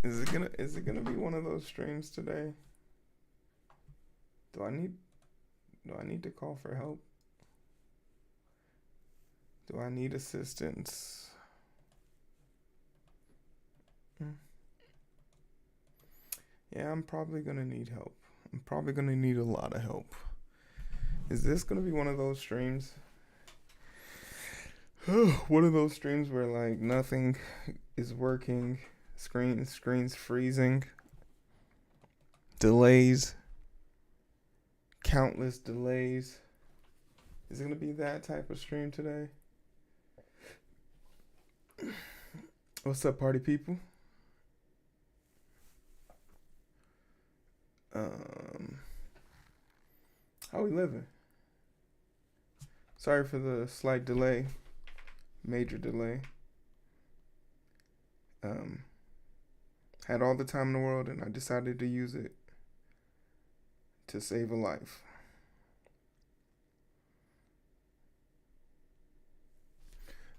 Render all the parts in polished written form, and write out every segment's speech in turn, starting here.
Is it gonna be one of those streams today? Do I need do I need to call for help? Do I need assistance? Mm. Yeah, I'm probably gonna need help. I'm probably gonna need a lot of help. Is this gonna be one of those streams? One of those streams where like nothing is working, screens freezing, delays, countless delays. Is it gonna be that type of stream today? What's up, party people? Um, how we living? Sorry for the slight delay, major delay. Um, had all the time in the world, and I decided to use it to save a life.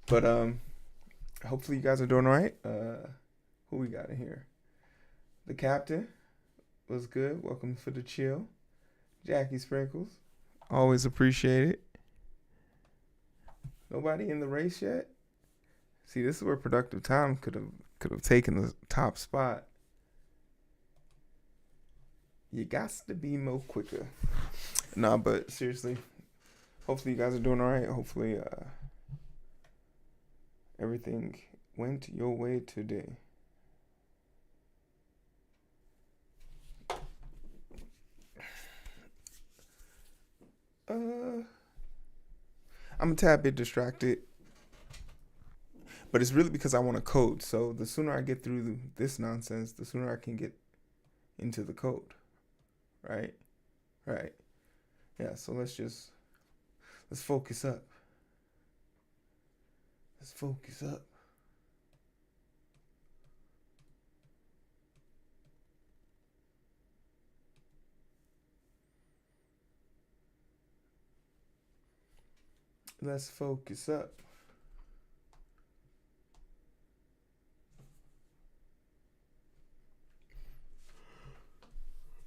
But hopefully you guys are doing all right. Who we got in here? The captain was good. Welcome for the chill. Jackie Sprinkles, always appreciate it. Nobody in the race yet. See, this is where productive time could have taken the top spot. You got to be more quicker. Nah, but seriously, hopefully you guys are doing all right. Hopefully, everything went your way today. I'm a tad bit distracted, but it's really because I want to code. So the sooner I get through this nonsense, the sooner I can get into the code. Right? Right. Yeah, so let's focus up. Let's focus up. Let's focus up.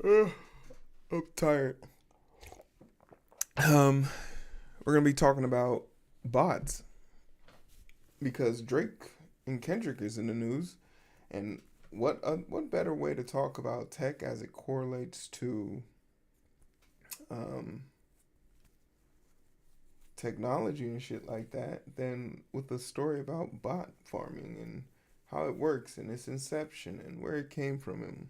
I'm tired. We're gonna be talking about bots because Drake and Kendrick is in the news, and what better way to talk about tech as it correlates to technology and shit like that than with a story about bot farming and how it works and its inception and where it came from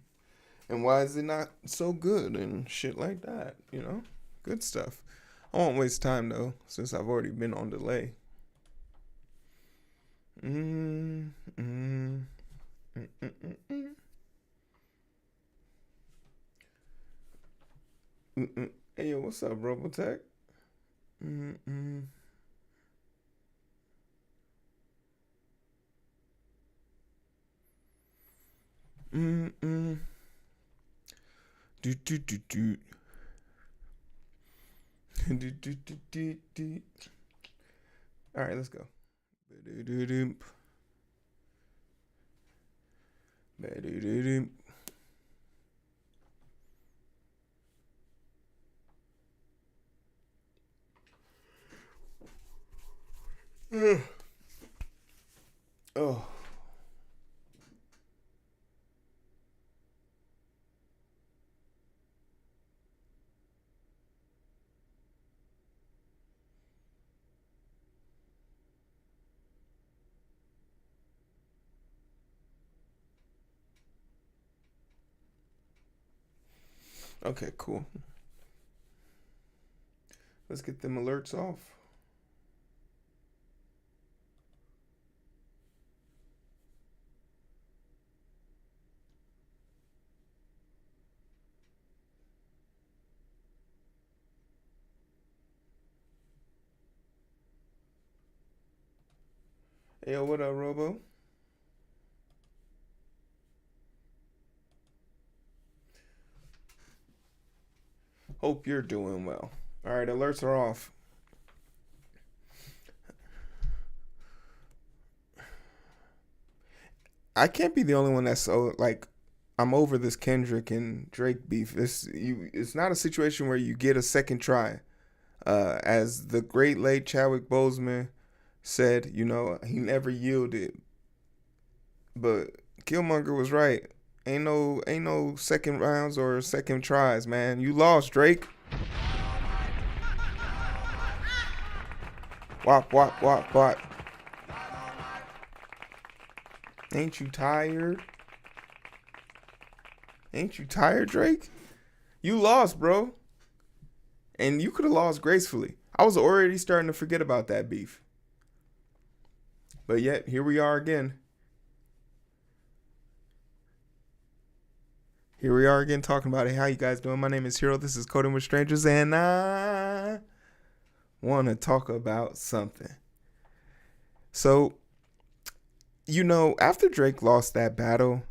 and why is it not so good and shit like that, Good stuff. I won't waste time though, since I've already been on delay. Mm, mm, mm, mm, mm, mm. Hey yo, what's up, Robotech? Mm-mm. Mm-mm. Do do do do. Do do do do do. All right, let's go. Ba-do-do-doom. Ba-do-do-doom. Oh. Okay, cool. Let's get them alerts off. Hey, yo, what up, Robo? Hope you're doing well. All right, alerts are off. I can't be the only one that's so like I'm over this Kendrick and Drake beef. It's not a situation where you get a second try. As the great late Chadwick Boseman said, he never yielded. But Killmonger was right. Ain't no second rounds or second tries, man. You lost, Drake. Wop wop wop wop. Ain't you tired? Ain't you tired, Drake? You lost, bro. And you could have lost gracefully. I was already starting to forget about that beef. But yet, here we are again. Here we are again talking about it. How you guys doing? My name is Hero. This is Coding with Strangers. And I want to talk about something. So, after Drake lost that battle,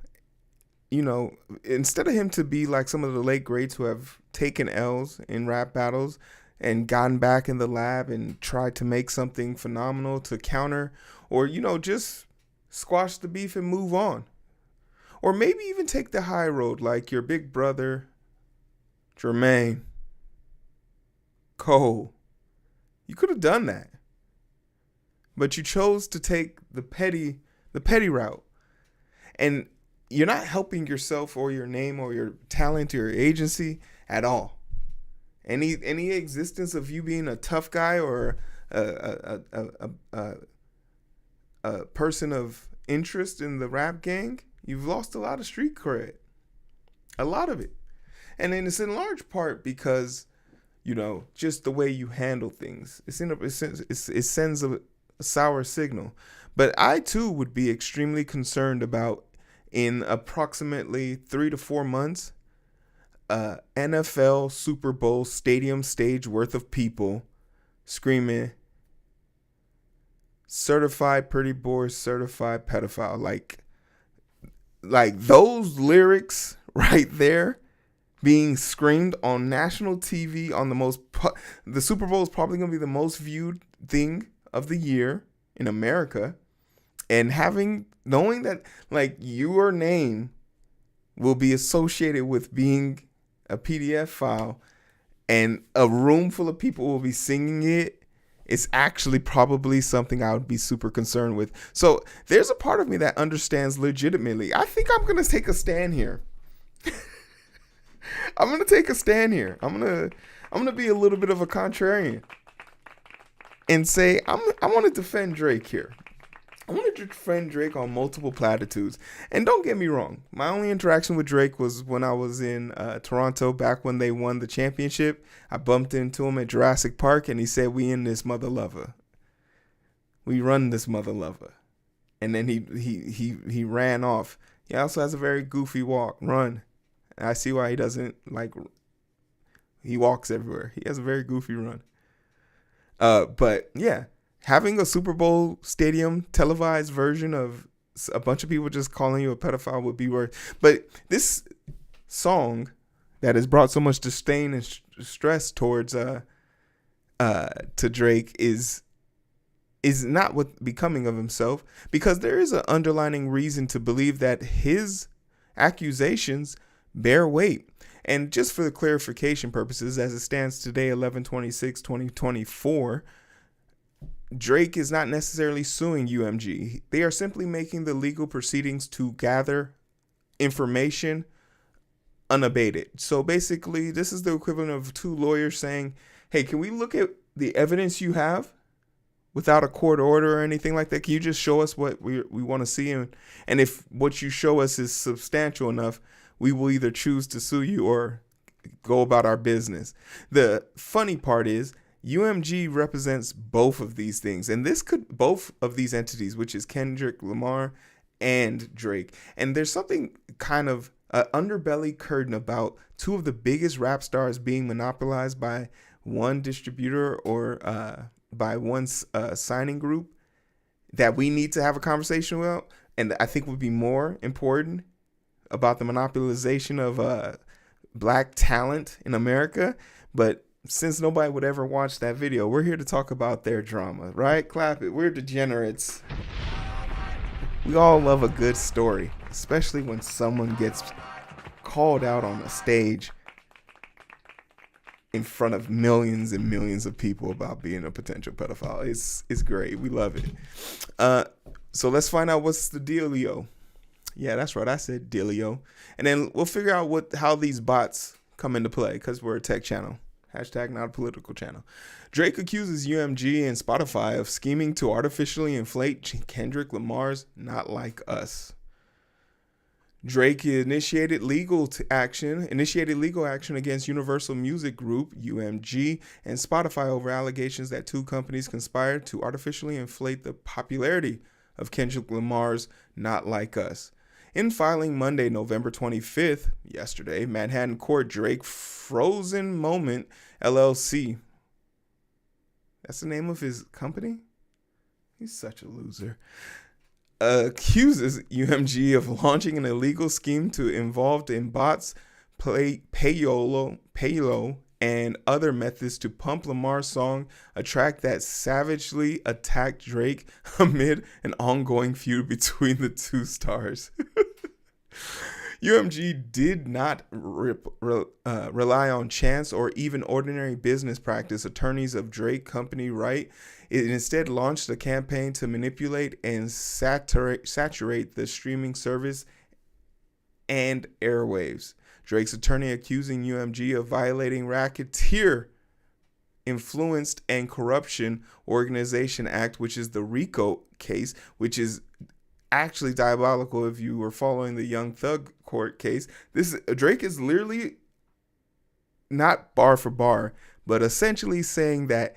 instead of him to be like some of the late greats who have taken L's in rap battles and gotten back in the lab and tried to make something phenomenal to counter or, just squash the beef and move on. Or maybe even take the high road like your big brother, Jermaine, Cole. You could have done that. But you chose to take the petty route. And you're not helping yourself or your name or your talent or your agency at all. Any existence of you being a tough guy or a person of interest in the rap gang, you've lost a lot of street cred. A lot of it. And then it's in large part because, just the way you handle things. It sends a sour signal. But I, too, would be extremely concerned about in approximately 3 to 4 months, NFL Super Bowl stadium stage worth of people screaming, certified pretty boy, certified pedophile. Like those lyrics right there being screamed on national TV on the Super Bowl is probably going to be the most viewed thing of the year in America. And knowing that your name will be associated with being a PDF file and a room full of people will be singing it, it's actually probably something I would be super concerned with. So there's a part of me that understands legitimately. I think I'm going to take a stand here. I'm going to take a stand here. I'm going to be a little bit of a contrarian and say I want to defend Drake here. I want to defend Drake on multiple platitudes. And don't get me wrong. My only interaction with Drake was when I was in Toronto back when they won the championship. I bumped into him at Jurassic Park and he said, "We in this mother lover. We run this mother lover." And then he ran off. He also has a very goofy run. And I see why he doesn't he walks everywhere. He has a very goofy run. But yeah. Having a Super Bowl stadium televised version of a bunch of people just calling you a pedophile would be worse. But this song that has brought so much disdain and stress towards to Drake is not what becoming of himself, because there is an underlying reason to believe that his accusations bear weight. And just for the clarification purposes, as it stands today, 11/26/2024. Drake is not necessarily suing UMG. They are simply making the legal proceedings to gather information unabated. So basically, this is the equivalent of two lawyers saying, "Hey, can we look at the evidence you have without a court order or anything like that? Can you just show us what we want to see? And if what you show us is substantial enough, we will either choose to sue you or go about our business." The funny part is, UMG represents both of these things, and both of these entities, which is Kendrick Lamar and Drake. And there's something kind of underbelly curtain about two of the biggest rap stars being monopolized by one distributor or by one signing group that we need to have a conversation about, and I think would be more important about the monopolization of black talent in America. But since nobody would ever watch that video, we're here to talk about their drama, right? Clap it. We're degenerates. We all love a good story, especially when someone gets called out on a stage in front of millions and millions of people about being a potential pedophile. It's great. We love it. So let's find out what's the dealio. Yeah, that's right. I said dealio. And then we'll figure out how these bots come into play, because we're a tech channel. Hashtag not a political channel. Drake accuses UMG and Spotify of scheming to artificially inflate Kendrick Lamar's Not Like Us. Drake initiated legal action against Universal Music Group, UMG, and Spotify over allegations that two companies conspired to artificially inflate the popularity of Kendrick Lamar's Not Like Us. In filing Monday, November 25th, yesterday, Manhattan Court, Drake Frozen Moment LLC. That's the name of his company? He's such a loser. Accuses UMG of launching an illegal scheme to involve in bots, payola, and other methods to pump Lamar's song, a track that savagely attacked Drake amid an ongoing feud between the two stars. UMG did not rely on chance or even ordinary business practice. Attorneys of Drake company Wright it instead launched a campaign to manipulate and saturate the streaming service and airwaves. Drake's attorney accusing UMG of violating Racketeer Influenced and Corruption Organization Act, which is the RICO case, which is actually diabolical if you were following the Young Thug court case. Drake is literally not bar for bar, but essentially saying that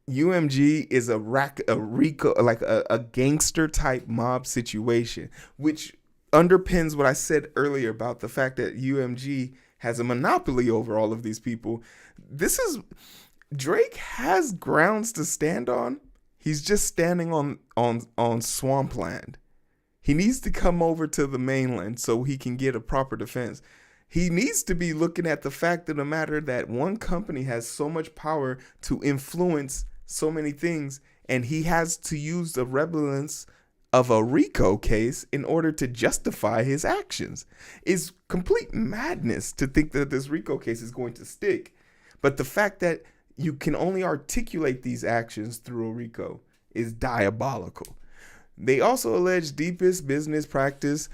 UMG is a RICO, like a gangster type mob situation, which underpins what I said earlier about the fact that UMG has a monopoly over all of these people. Drake has grounds to stand on. He's just standing on swampland. He needs to come over to the mainland so he can get a proper defense. He needs to be looking at the fact of the matter that one company has so much power to influence so many things, and he has to use the relevance of a RICO case in order to justify his actions. It's complete madness to think that this RICO case is going to stick. But the fact that you can only articulate these actions through a RICO is diabolical. They also allege deceptive business practices,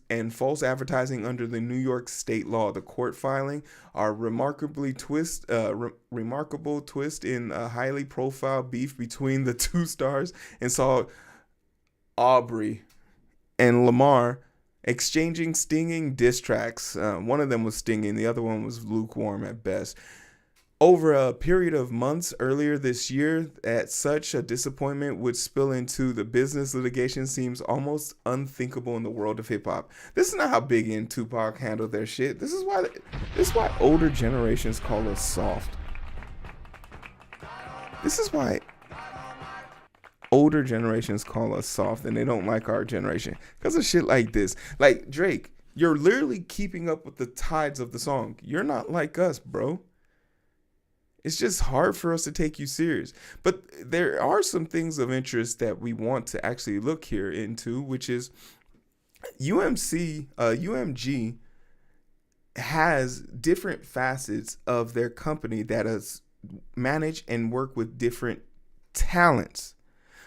and false advertising under the New York state law. The court filing are remarkable twist in a highly profile beef between the two stars, and saw Aubrey and Lamar exchanging stinging diss tracks. One of them was stinging, the other one was lukewarm at best. Over a period of months earlier this year, that such a disappointment would spill into the business litigation seems almost unthinkable in the world of hip hop. This is not how Biggie and Tupac handled their shit. This is why older generations call us soft. This is why older generations call us soft, and they don't like our generation because of shit like this. Like Drake, you're literally keeping up with the tides of the song. You're not like us, bro. It's just hard for us to take you serious. But there are some things of interest that we want to actually look here into, which is UMG has different facets of their company that is manage and work with different talents.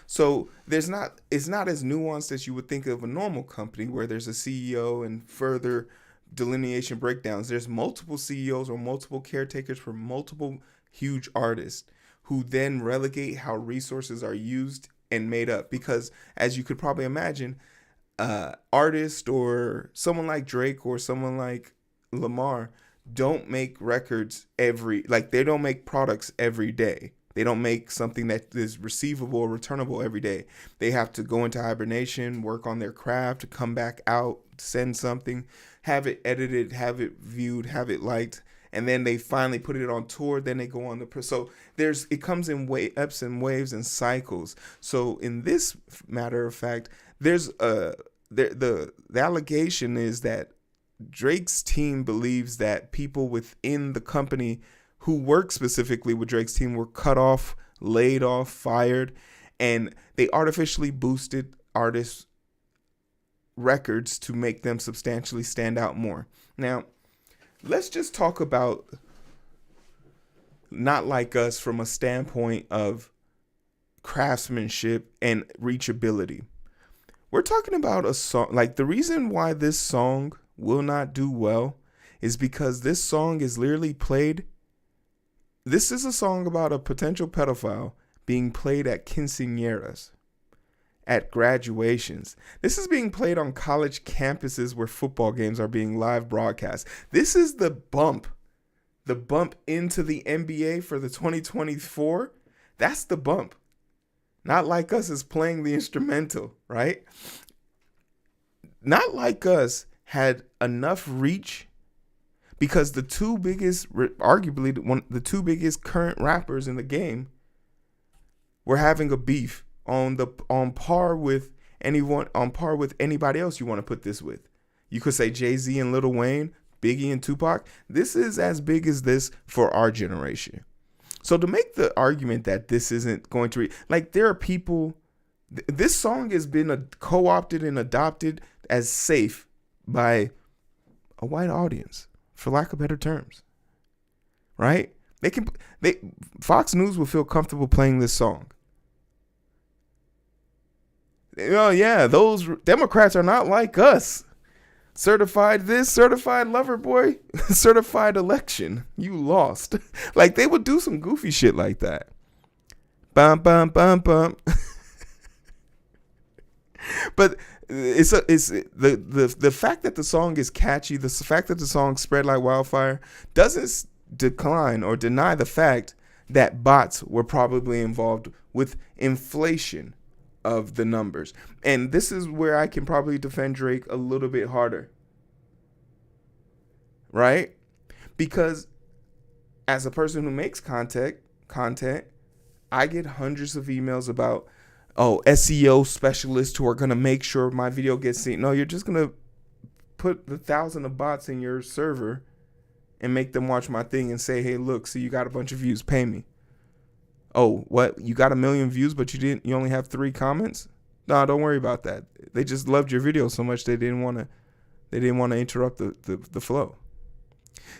So it's not as nuanced as you would think of a normal company where there's a CEO and further delineation breakdowns. There's multiple CEOs or multiple caretakers for multiple huge artists who then relegate how resources are used and made up. Because as you could probably imagine, artists or someone like Drake or someone like Lamar don't make records they don't make products every day. They don't make something that is receivable or returnable every day. They have to go into hibernation, work on their craft, come back out, send something, have it edited, have it viewed, have it liked, and then they finally put it on tour. Then they go on so it comes in ups and waves and cycles. So in this matter of fact, there's the allegation is that Drake's team believes that people within the company who work specifically with Drake's team were cut off, laid off, fired, and they artificially boosted artists' records to make them substantially stand out more. Now, let's just talk about Not Like Us from a standpoint of craftsmanship and reachability. We're talking about a song, like the reason why this song will not do well is because this song is literally played. This is a song about a potential pedophile being played at quinceañeras, at graduations. This is being played on college campuses where football games are being live broadcast. This is the bump into the NBA for the 2024. That's the bump. Not Like Us is playing the instrumental, right? Not Like Us had enough reach because the two biggest, arguably the two biggest current rappers in the game were having a beef on par with anybody else you want to put this with. You could say Jay-Z and Lil Wayne, Biggie and Tupac. This is as big as this for our generation. So to make the argument that this isn't going to there are people, this song has been co-opted and adopted as safe by a white audience, for lack of better terms, right? Fox News will feel comfortable playing this song. Oh yeah, those Democrats are not like us. Certified this, certified lover boy, certified election. You lost. Like they would do some goofy shit like that. Bum bum bum bum. But it's the fact that the song is catchy, the fact that the song spread like wildfire doesn't decline or deny the fact that bots were probably involved with inflation of the numbers. And this is where I can probably defend Drake a little bit harder. Right? Because as a person who makes content, I get hundreds of emails about, SEO specialists who are going to make sure my video gets seen. No, you're just going to put the 1,000 of bots in your server and make them watch my thing and say, hey, look, see, you got a bunch of views, pay me. Oh, what? You got 1 million views, but you only have 3 comments? No, don't worry about that. They just loved your video so much they didn't want to interrupt the flow.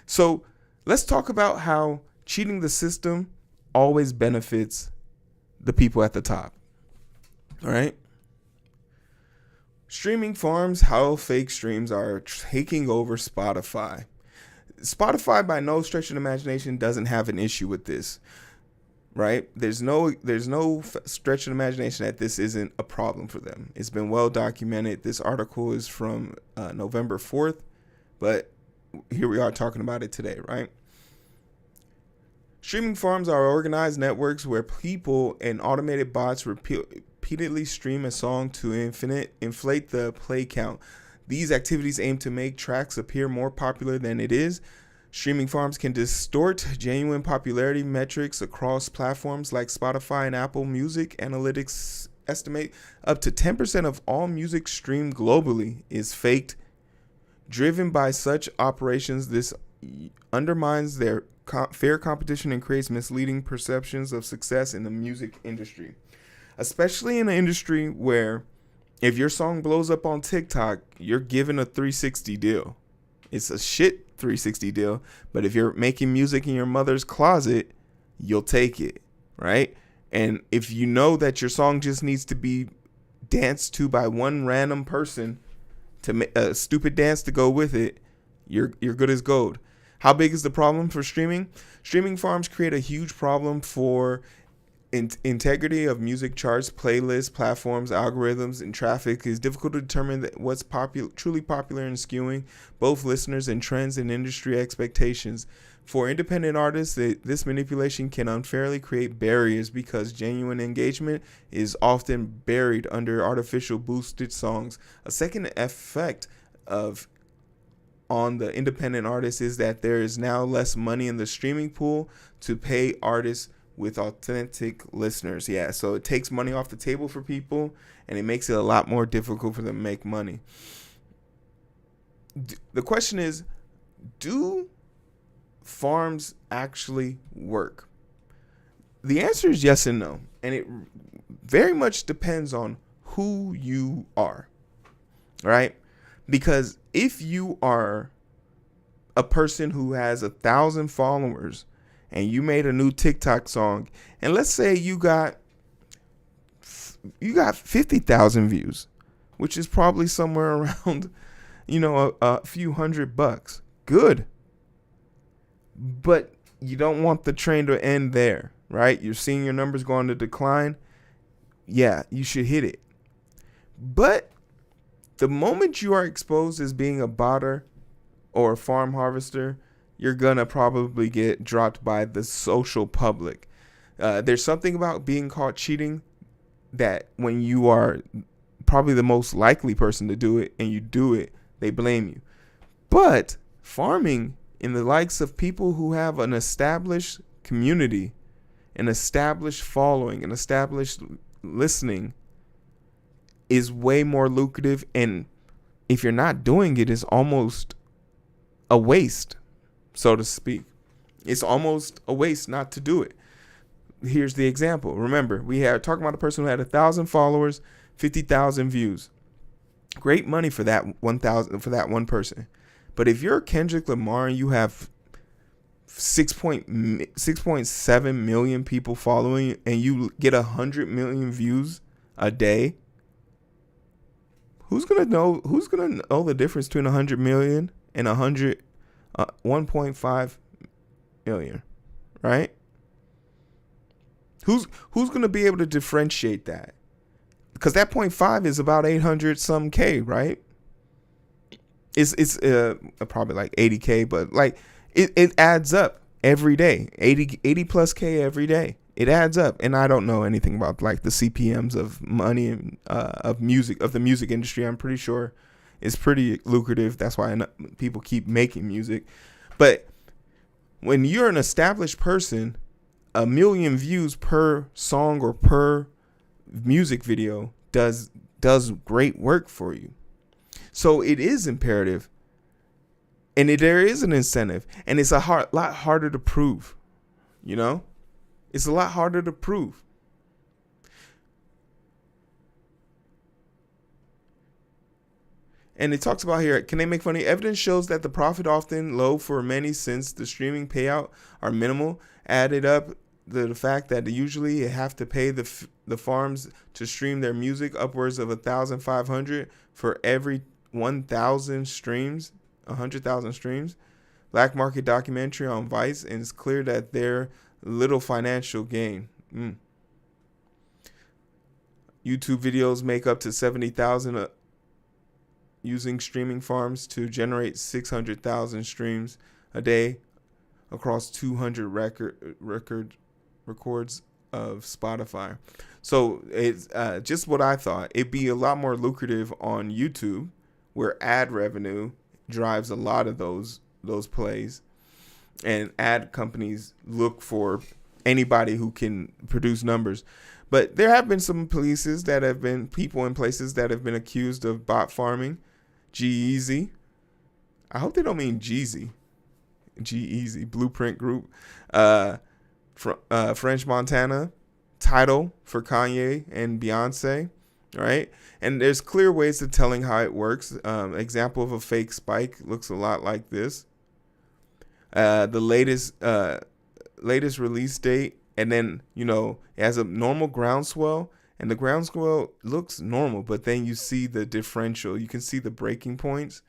So let's talk about how cheating the system always benefits the people at the top. All right. Streaming farms, how fake streams are taking over Spotify. Spotify, by no stretch of the imagination, doesn't have an issue with this. Right? There's no stretch of the imagination that this isn't a problem for them. It's been well documented. This article is from November 4th, but here we are talking about it today, right? Streaming farms are organized networks where people and automated bots repeatedly stream a song to inflate the play count. These activities aim to make tracks appear more popular than it is. Streaming farms can distort genuine popularity metrics across platforms like Spotify and Apple Music. Analytics estimate up to 10% of all music streamed globally is faked. Driven by such operations, this undermines their fair competition and creates misleading perceptions of success in the music industry. Especially in an industry where if your song blows up on TikTok, you're given a 360 deal. It's a shit 360 deal, but if you're making music in your mother's closet, you'll take it, right? And if you know that your song just needs to be danced to by one random person to make a stupid dance to go with it, you're good as gold. How big is the problem for streaming? Streaming farms create a huge problem for integrity of music charts, playlists, platforms, algorithms, and traffic. Is difficult to determine what's truly popular and skewing both listeners and trends and industry expectations. For independent artists, this manipulation can unfairly create barriers because genuine engagement is often buried under artificial boosted songs. A second effect on the independent artist is that there is now less money in the streaming pool to pay artists with authentic listeners. Yeah, so it takes money off the table for people, and it makes it a lot more difficult for them to make money. The question is, do farms actually work? The answer is yes and no. And very much depends on who you are, right? Because if you are a person who has 1,000 followers and you made a new TikTok song, and let's say you got 50,000 views, which is probably somewhere around, a few $100. Good. But you don't want the train to end there, right? You're seeing your numbers go on to decline. Yeah, you should hit it. But the moment you are exposed as being a botter or a farm harvester, you're gonna probably get dropped by the social public. There's something about being caught cheating that when you are probably the most likely person to do it and you do it, they blame you. But farming, in the likes of people who have an established community, an established following, an established listening, is way more lucrative. And if you're not doing it, it's almost a waste, so to speak. It's almost a waste not to do it. Here's the example. Remember, we are talking about a person who had 1,000 followers, 50,000 views. Great money for that 1,000 for that one person. But if you're Kendrick Lamar and you have 6.7 million people following and you get 100 million views a day, who's gonna know the difference between 100 million and 1.5 million, right? Who's gonna be able to differentiate that? Because that 0.5 is about 800 some K, right? It's probably like 80K, but like it adds up every day. 80 plus K every day. It adds up. And I don't know anything about like the CPMs of money and of the music industry. I'm pretty sure it's pretty lucrative. That's why people keep making music. But when you're an established person, 1 million views per song or per music video does great work for you. So it is imperative, and there is an incentive, and it's lot harder to prove. It's a lot harder to prove. And it talks about here, can they make money? Evidence shows that the profit often low for many since the streaming payout are minimal. Added up the fact that usually you have to pay the farms to stream their music upwards of 1,500 for every 1,000 streams, 100,000 streams. Black market documentary on Vice, and it's clear that they're little financial gain. YouTube videos make up to 70,000 using streaming farms to generate 600,000 streams a day across 200 records of Spotify. So it's just what I thought. It'd be a lot more lucrative on YouTube, where ad revenue drives a lot of those plays, and ad companies look for anybody who can produce numbers. But there have been some people in places that have been accused of bot farming. G-Eazy. I hope they don't mean Jeezy. G-Eazy, Blueprint Group. French Montana. Tidal for Kanye and Beyonce. Right? And there's clear ways of telling how it works. Example of a fake spike looks a lot like this. The latest release date, and then it has a normal groundswell, and the groundswell looks normal, but then you see the differential. You can see the breaking points,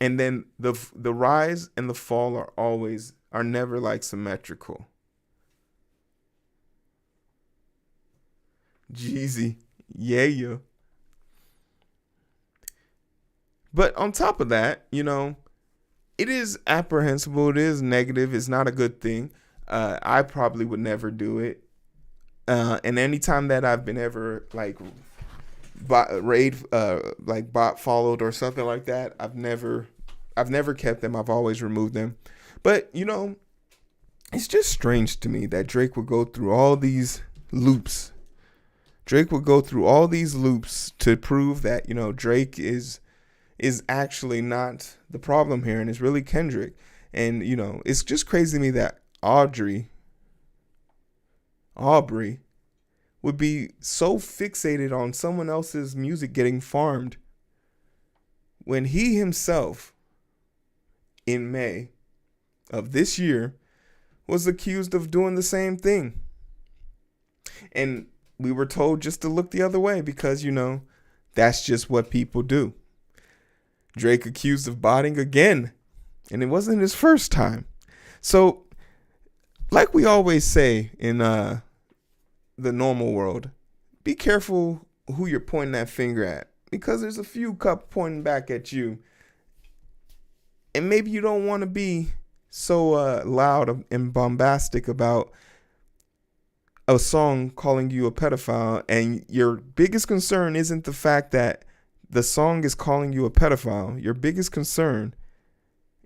and then the rise and the fall are never like symmetrical. Jeezy, yeah. But on top of that, it is apprehensible. It is negative. It's not a good thing. I probably would never do it. And anytime that I've been ever like bot followed or something like that, I've never kept them. I've always removed them. But it's just strange to me that Drake would go through all these loops. To prove that Drake is actually not the problem here, and it's really Kendrick. And it's just crazy to me that Audrey Aubrey, would be so fixated on someone else's music getting farmed when he himself, in May of this year, was accused of doing the same thing. And we were told just to look the other way because, that's just what people do. Drake accused of botting again, and it wasn't his first time. So, like we always say in the normal world, be careful who you're pointing that finger at, because there's a few cup pointing back at you. And maybe you don't want to be so loud and bombastic about a song calling you a pedophile, and your biggest concern isn't the fact that the song is calling you a pedophile. Your biggest concern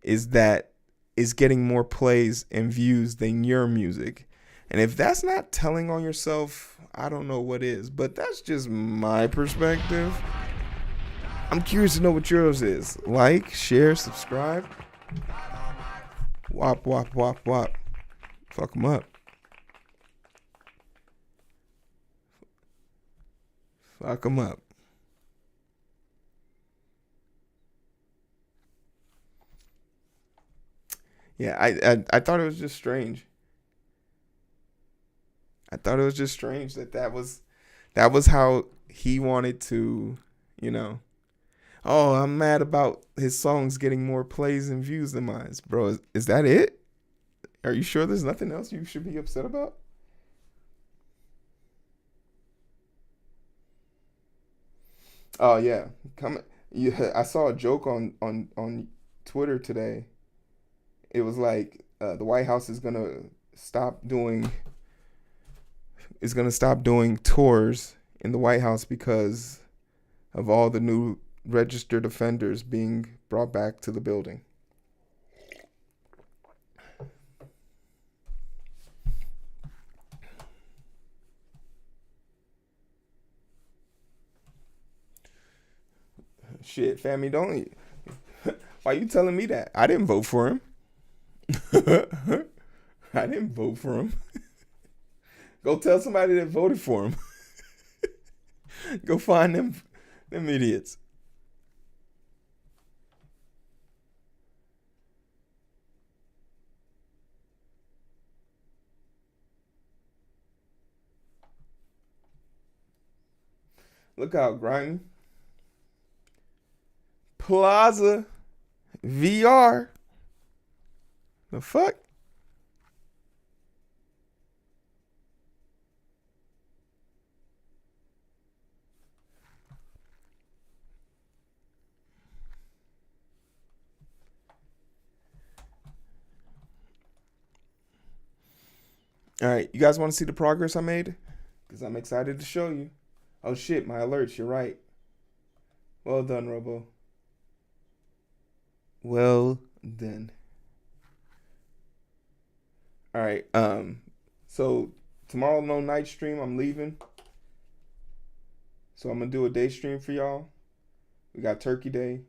is that it's getting more plays and views than your music. And if that's not telling on yourself, I don't know what is. But that's just my perspective. I'm curious to know what yours is. Like, share, subscribe. Wop, wop, wop, wop. Fuck them up. Fuck them up. Yeah, I thought it was just strange. I thought it was just strange that was how he wanted to, Oh, I'm mad about his songs getting more plays and views than mine. Bro, is that it? Are you sure there's nothing else you should be upset about? Oh yeah, I saw a joke on Twitter today. It was like the White House is gonna stop doing tours in the White House because of all the new registered offenders being brought back to the building. Shit, family, don't. Why you telling me that? I didn't vote for him. I didn't vote for him. Go tell somebody that voted for him. Go find them idiots. Look out, grimy. Plaza VR. The fuck? All right, you guys want to see the progress I made? Because I'm excited to show you. Oh shit, my alerts, you're right. Well done, Robo. Well done. All right, so tomorrow no night stream, I'm leaving. So I'm gonna do a day stream for y'all. We got Turkey Day.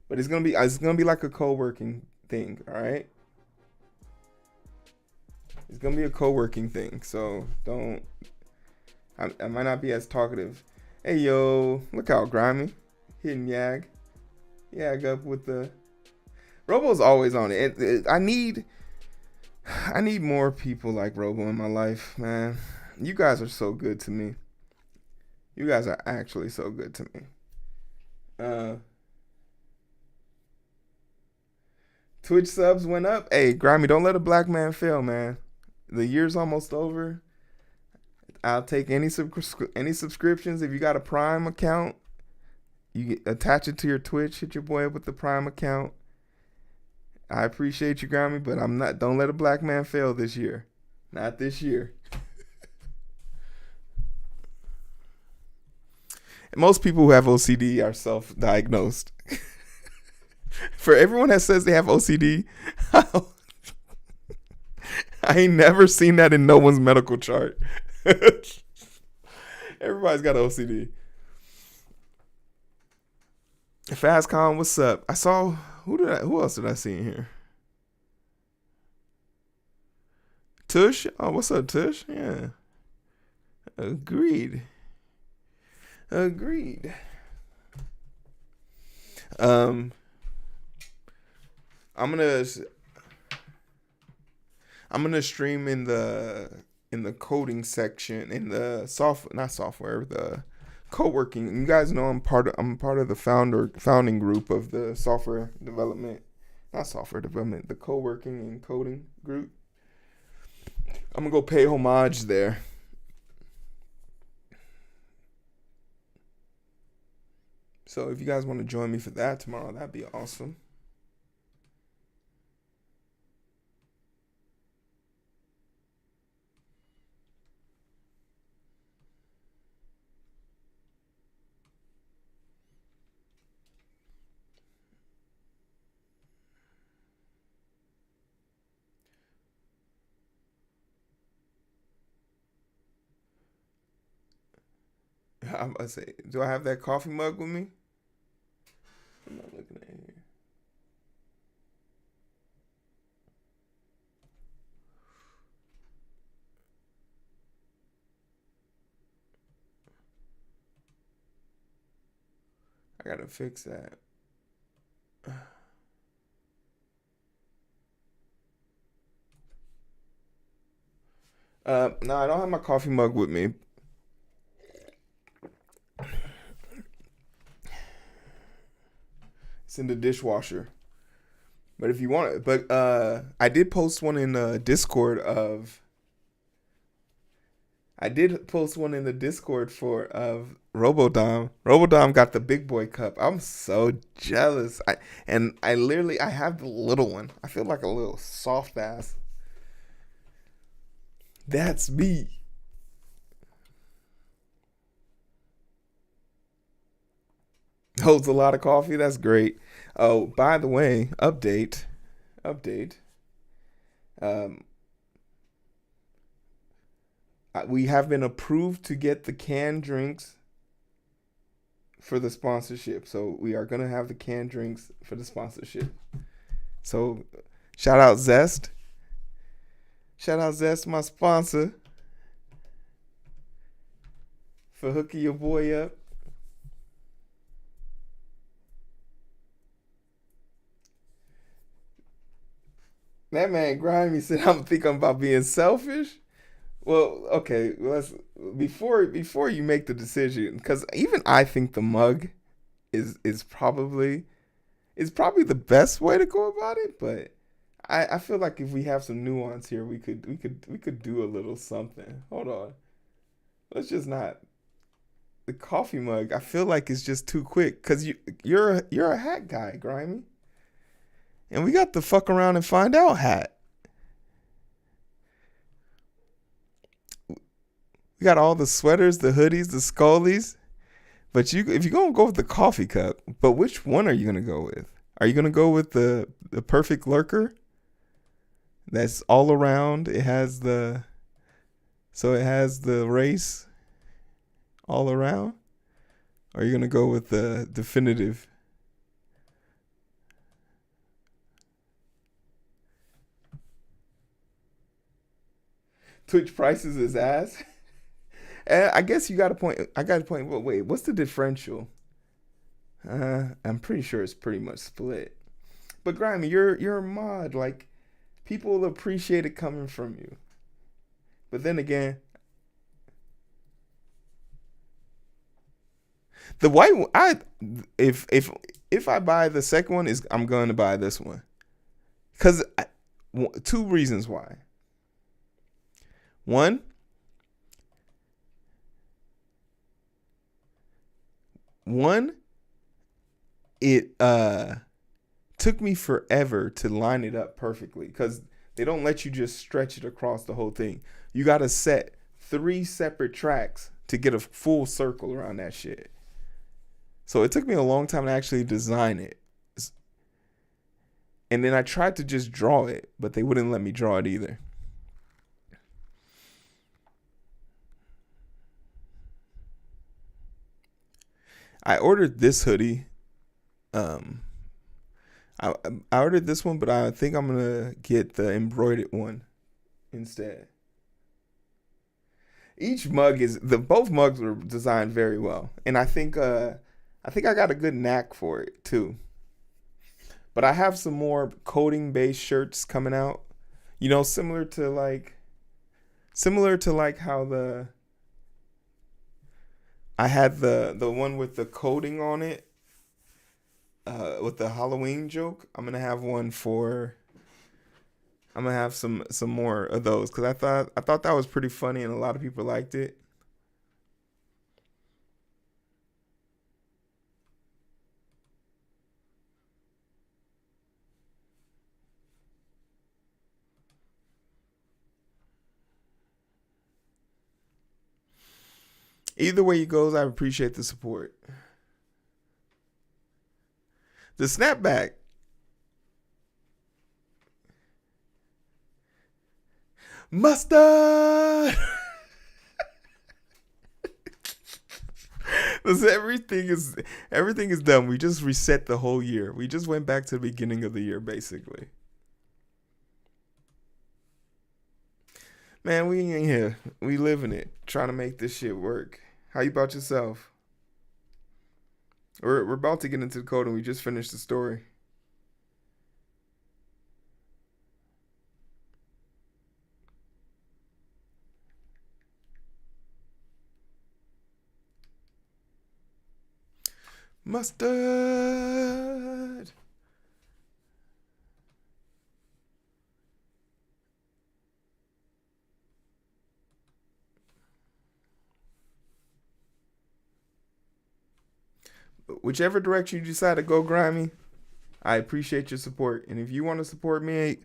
But it's gonna be like a co-working thing, all right? It's gonna be a co-working thing, so I might not be as talkative. Hey yo, look how grimy. Hitting Yag up with the Robo's always on it. I need more people like Robo in my life, man. You guys are so good to me. You guys are actually so good to me. Twitch subs went up. Hey, Grimy, don't let a black man fail, man. The year's almost over. I'll take any subscriptions. If you got a Prime account, you attach it to your Twitch. Hit your boy up with the Prime account. I appreciate you, Grimy, but don't let a black man fail this year. Not this year. Most people who have OCD are self-diagnosed. For everyone that says they have OCD, I ain't never seen that in no one's medical chart. Everybody's got OCD. Fastcon, what's up? I saw who else did I see in here? Tush? Oh, what's up, Tush? Yeah. Agreed. Agreed. Um, I'm gonna stream in the coding section in the not software, the co-working. You guys know I'm part of the founding group of the software development, not software development, the co-working and coding group. I'm gonna go pay homage there. So if you guys want to join me for that tomorrow, that'd be awesome. I'm gonna say, do I have that coffee mug with me? I'm not looking at it here. I gotta fix that. No, I don't have my coffee mug with me. It's in the dishwasher. But if you want it, but I did post one in Discord of. I did post one in the Discord for Robodom. Robodom got the big boy cup. I'm so jealous. I literally I have the little one. I feel like a little soft ass. That's me. Holds a lot of coffee. That's great. Oh, by the way, update. Um, we have been approved to get the canned drinks for the sponsorship. So we are gonna have the canned drinks for the sponsorship. So shout out Zest. Shout out Zest, my sponsor, for hooking your boy up. That man Grimy said, "I'm thinking about being selfish." Well, okay, let's before you make the decision, because even I think the mug is probably the best way to go about it. But I feel like if we have some nuance here, we could do a little something. Hold on, let's just not the coffee mug. I feel like it's just too quick because you're a hat guy, Grimy, and we got the fuck around and find out hat. We got all the sweaters, the hoodies, the scullies. But if you're gonna go with the coffee cup, but which one are you gonna go with? Are you gonna go with the perfect lurker? That's all around. It has the race all around. Or are you gonna go with the definitive? Twitch prices is ass. I guess you got a point. I got a point. But wait, what's the differential? I'm pretty sure it's pretty much split. But Grimy, you're a mod. Like, people will appreciate it coming from you. But then again, the white one, if I buy the second one, I'm going to buy this one because two reasons why. One, it took me forever to line it up perfectly because they don't let you just stretch it across the whole thing. You got to set 3 separate tracks to get a full circle around that shit. So it took me a long time to actually design it. And then I tried to just draw it, but they wouldn't let me draw it either. I ordered this hoodie. I ordered this one, but I think I'm gonna get the embroidered one instead. Each mug is both mugs were designed very well, and I got a good knack for it too. But I have some more coding based shirts coming out. You know, similar to like how the I had the one with the coding on it, with the Halloween joke. I'm gonna have some more of those because I thought that was pretty funny and a lot of people liked it. Either way it goes, I appreciate the support. The snapback. Mustard. Listen, everything is done. We just reset the whole year. We just went back to the beginning of the year, basically. Man, we ain't here. We living it, trying to make this shit work. How you about yourself? We're about to get into the code, and we just finished the story. Mustard. Whichever direction you decide to go, Grimy, I appreciate your support. And if you want to support me,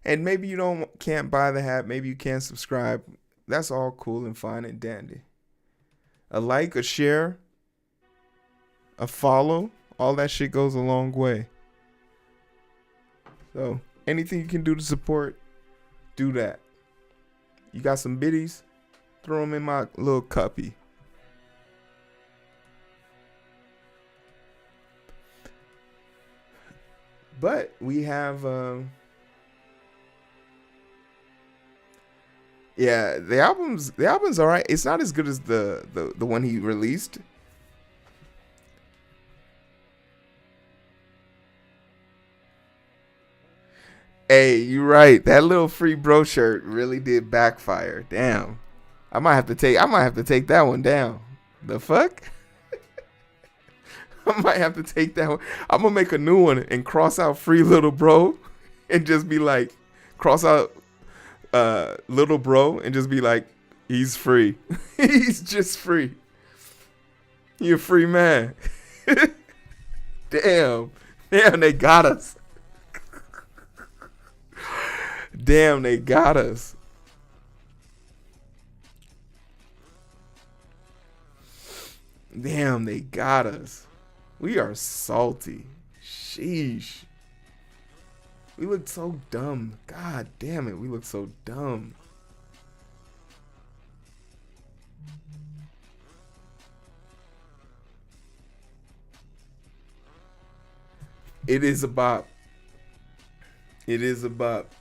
and maybe you can't buy the hat, maybe you can't subscribe, that's all cool and fine and dandy. A like, a share, a follow, all that shit goes a long way. So anything you can do to support, do that. You got some biddies, throw them in my little cuppy. But we have, yeah, the album's all right. It's not as good as the one he released. Hey, you're right. That little free bro shirt really did backfire. Damn, I might have to take that one down. The fuck? I might have to take that one. I'm gonna make a new one and cross out free little bro and just be like, cross out little bro and just be like, he's free. He's just free. You're a free man. Damn, they got us. Damn, they got us. Damn, they got us. We are salty. Sheesh. We look so dumb. God damn it, we look so dumb. It is a bop. It is a bop.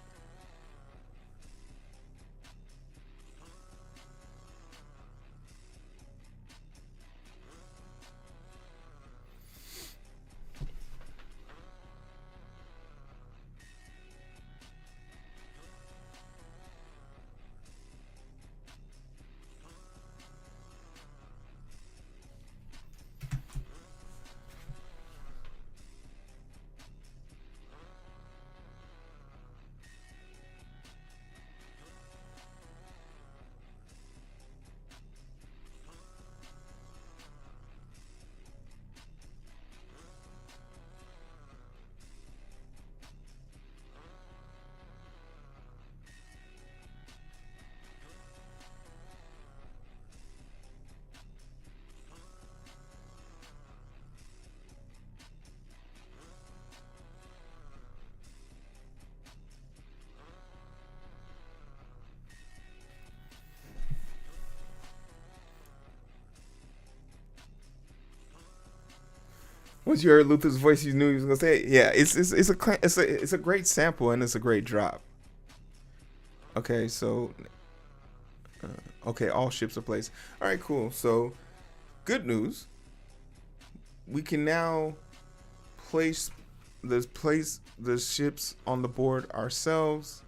Once you heard Luther's voice, you knew he was gonna say it. Yeah, it's a great sample and it's a great drop. Okay, so Okay, all ships are placed. All right, cool. So, good news. We can now place the ships on the board ourselves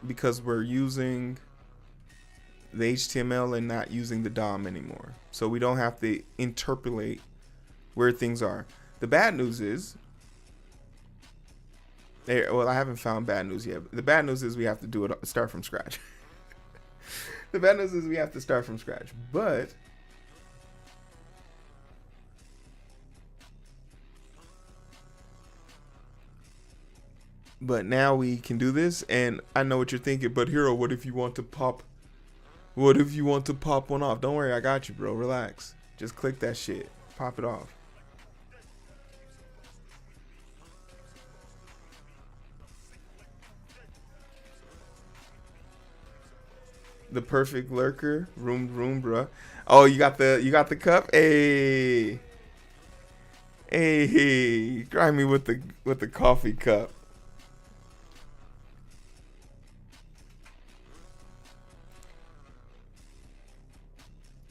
because we're using the HTML and not using the DOM anymore. So we don't have to interpolate where things are. The bad news is, well, I haven't found bad news yet. The bad news is we have to do it, start from scratch. The bad news is we have to start from scratch. But now we can do this, and I know what you're thinking. But Hero, what if you want to pop? What if you want to pop one off? Don't worry, I got you, bro. Relax. Just click that shit. Pop it off. The perfect lurker, room, bruh. Oh, you got the cup. Hey, grimy with the coffee cup.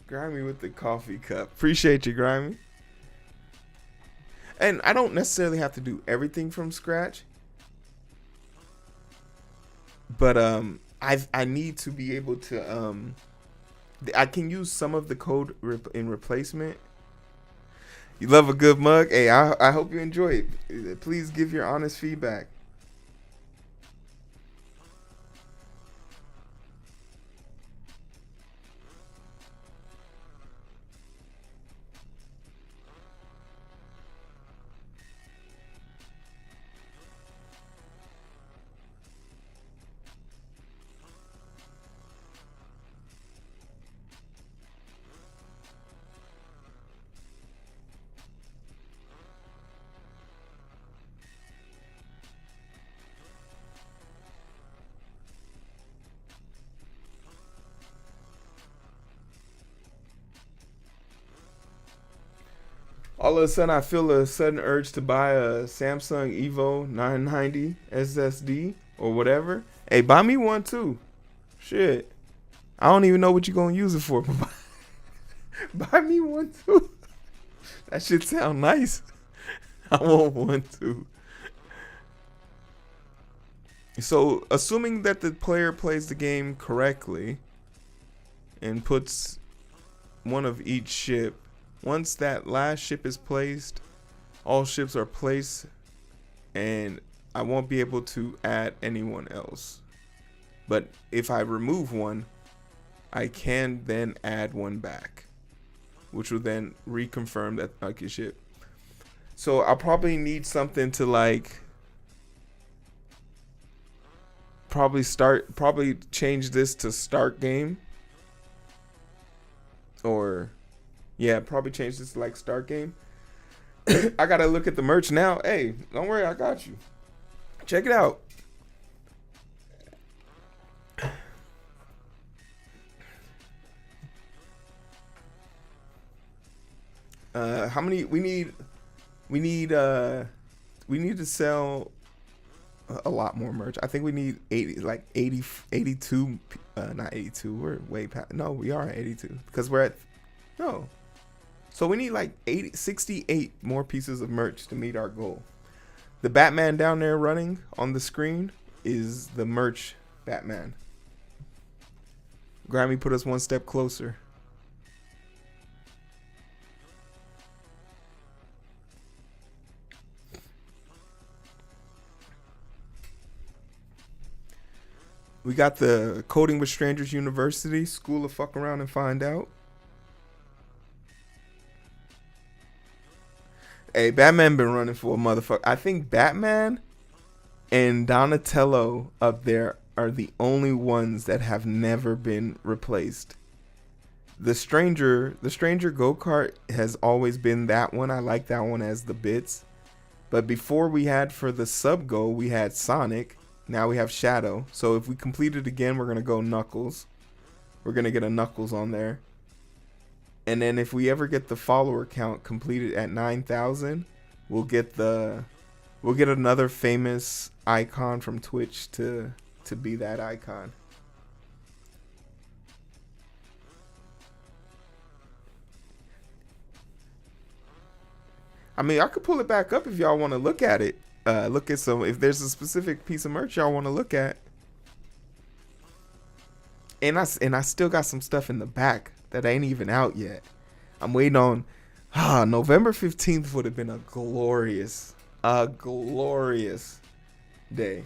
Grimy with the coffee cup. Appreciate you, Grimy. And I don't necessarily have to do everything from scratch, but I need to be able to I can use some of the code in replacement. You love a good mug? Hey, I hope you enjoy it. Please give your honest feedback. All of a sudden, I feel a sudden urge to buy a Samsung Evo 990 SSD or whatever. Hey, buy me one too. Shit. I don't even know what you're going to use it for. But buy me one too. That shit sound nice. I want one too. So, assuming that the player plays the game correctly and puts one of each ship, once that last ship is placed, all ships are placed, and I won't be able to add anyone else. But if I remove one, I can then add one back, which will then reconfirm that lucky ship. So I'll probably need something to like probably change this to start game, or yeah, probably change this to like start game. I gotta look at the merch now. Hey, don't worry, I got you. Check it out. How many we need? We need to sell a lot more merch. I think we need 82. Not 82. We're way past. No, we are at 82 because we're at no. So we need like 68 more pieces of merch to meet our goal. The Batman down there running on the screen is the merch Batman. Grammy put us one step closer. We got the Coding with Strangers University, School of Fuck Around and Find Out. Hey, Batman been running for a motherfucker. I think Batman and Donatello up there are the only ones that have never been replaced. The Stranger go-kart has always been that one. I like that one as the bits. But before we had for the sub goal, we had Sonic. Now we have Shadow. So if we complete it again, we're going to go Knuckles. We're going to get a Knuckles on there. And then if we ever get the follower count completed at 9,000, we'll get another famous icon from Twitch to be that icon. I mean, I could pull it back up if y'all want to look at it. Look at some. If there's a specific piece of merch y'all want to look at, and I still got some stuff in the back that ain't even out yet. I'm waiting on. November 15th would have been a glorious day.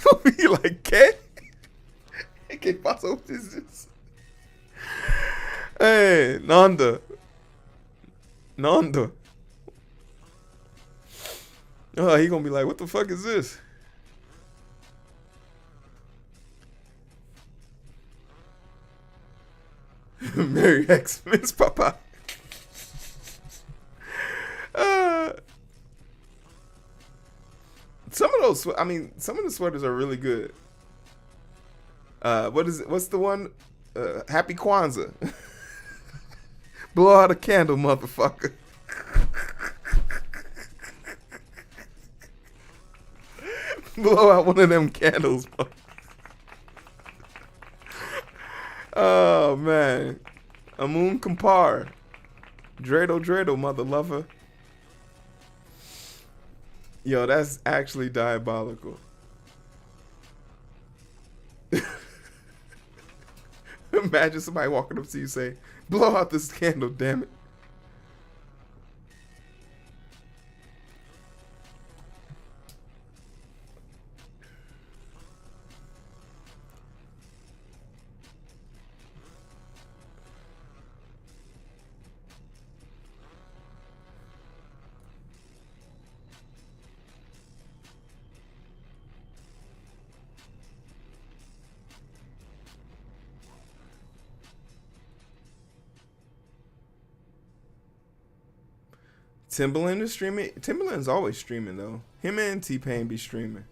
You'll be like, ¿qué? ¿Qué pasó? What is this? Hey, Nanda. Oh, he gonna be like, what the fuck is this? Merry Xmas, Papa. Some of those, some of the sweaters are really good. What's the one? Happy Kwanzaa. Blow out a candle, motherfucker. Blow out one of them candles. Oh, man. Amun Kampar. Dreidel, mother lover. Yo, that's actually diabolical. Imagine somebody walking up to you and say, blow out this candle, damn it. Timbaland is streaming. Timbaland's always streaming though. Him and T-Pain be streaming.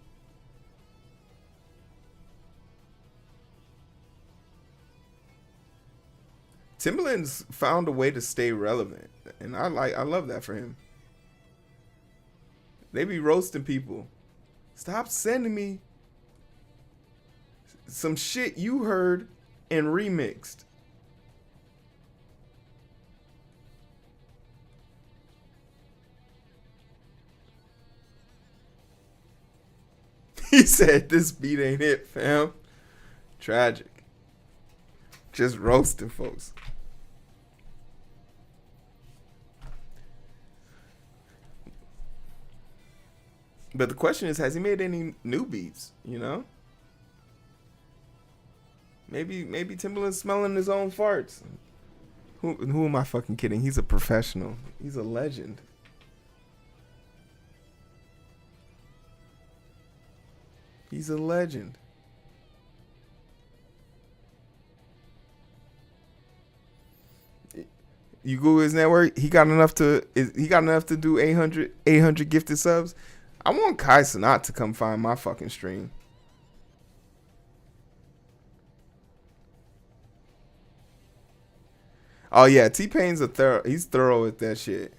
Timbaland's found a way to stay relevant, and I love that for him. They be roasting people. Stop sending me some shit you heard and remixed. He said, this beat ain't it, fam. Tragic. Just roasting folks. But the question is, has he made any new beats, you know? Maybe Timbaland's smelling his own farts. Who am I fucking kidding? He's a professional. He's a legend. He's a legend. You Google his network. He got enough to do 800 gifted subs. I want Kai Cenat to come find my fucking stream. Oh yeah, T-Pain's he's thorough with that shit.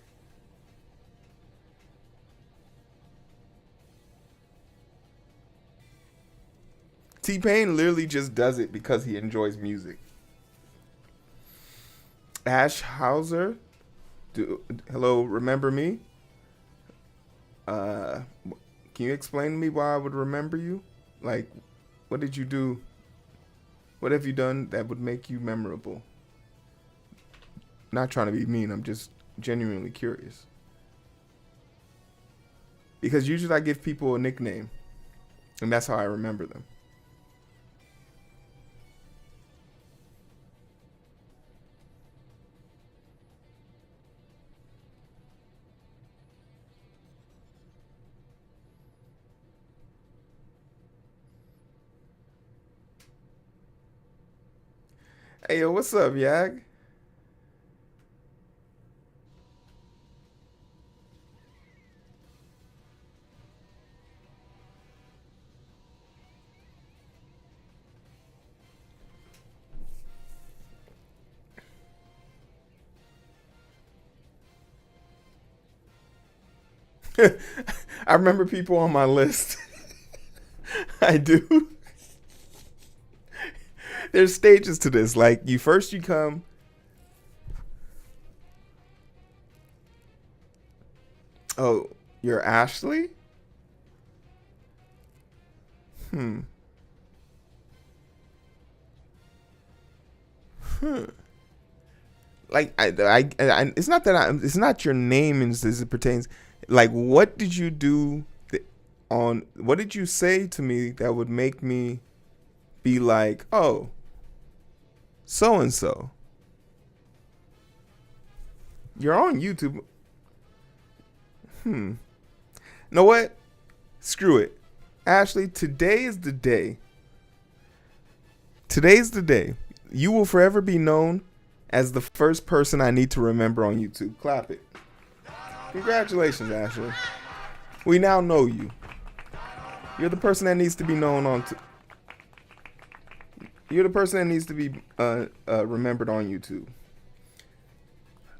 T-Pain literally just does it because he enjoys music. Ash Hauser, hello, remember me? Can you explain to me why I would remember you? Like, what did you do? What have you done that would make you memorable? Not trying to be mean, I'm just genuinely curious. Because usually I give people a nickname, and that's how I remember them. Hey, yo, what's up, Yag? I remember people on my list. I do. There's stages to this. Like you come. Oh, you're Ashley? Hmm. Hmm. Like it's not that it's not your name as it pertains. Like, what did you do on? What did you say to me that would make me be like, oh, so and so? You're on YouTube. Know what? Screw it, Ashley. Today is the day. Today's the day. You will forever be known as the first person I need to remember on YouTube. Clap it. Congratulations, Ashley. We now know you. You're the person that needs to be known on. You're the person that needs to be remembered on YouTube.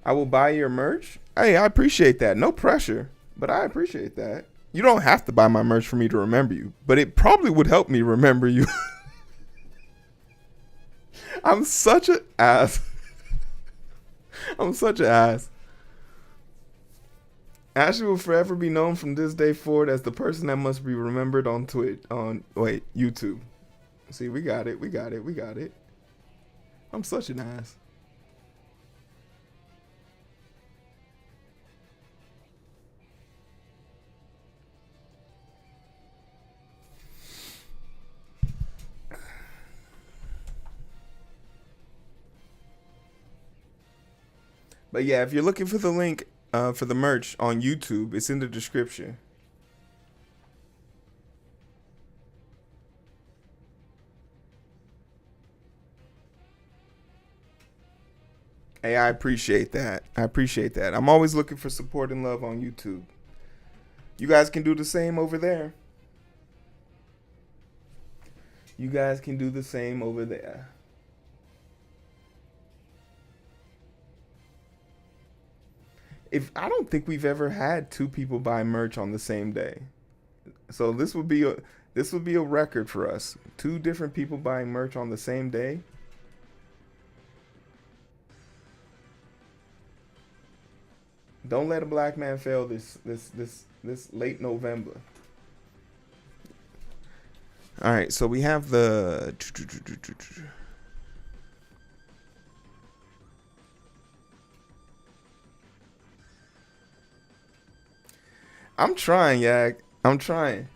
I will buy your merch. Hey, I appreciate that. No pressure, but I appreciate that. You don't have to buy my merch for me to remember you, but it probably would help me remember you. I'm such an ass. I'm such an ass. Ashley will forever be known from this day forward as the person that must be remembered on YouTube. See, we got it. I'm such an ass. But yeah, if you're looking for the link for the merch on YouTube, it's in the description. Hey, I appreciate that. I'm always looking for support and love on YouTube. You guys can do the same over there. I don't think we've ever had two people buy merch on the same day. So this would be a record for us. Two different people buying merch on the same day. Don't let a black man fail this late November. All right, so we have the I'm trying, Yak. I'm trying.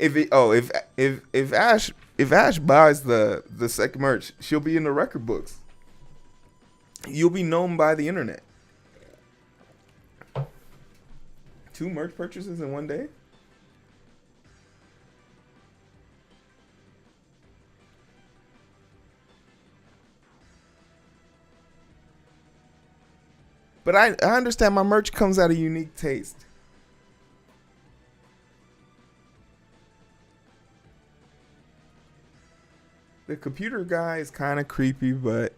If Ash buys the second merch, she'll be in the record books. You'll be known by the internet. 2 merch purchases in one day? But I understand my merch comes at a unique taste. The computer guy is kind of creepy, but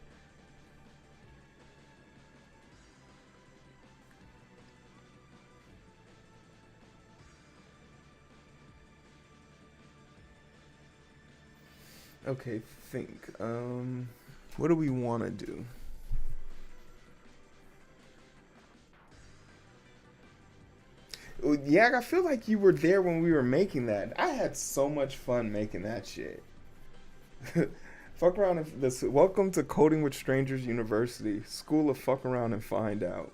okay, think. What do we want to do? Yeah, I feel like you were there when we were making that. I had so much fun making that shit. Fuck around and this. Welcome to Coding with Strangers University, School of Fuck Around and Find Out.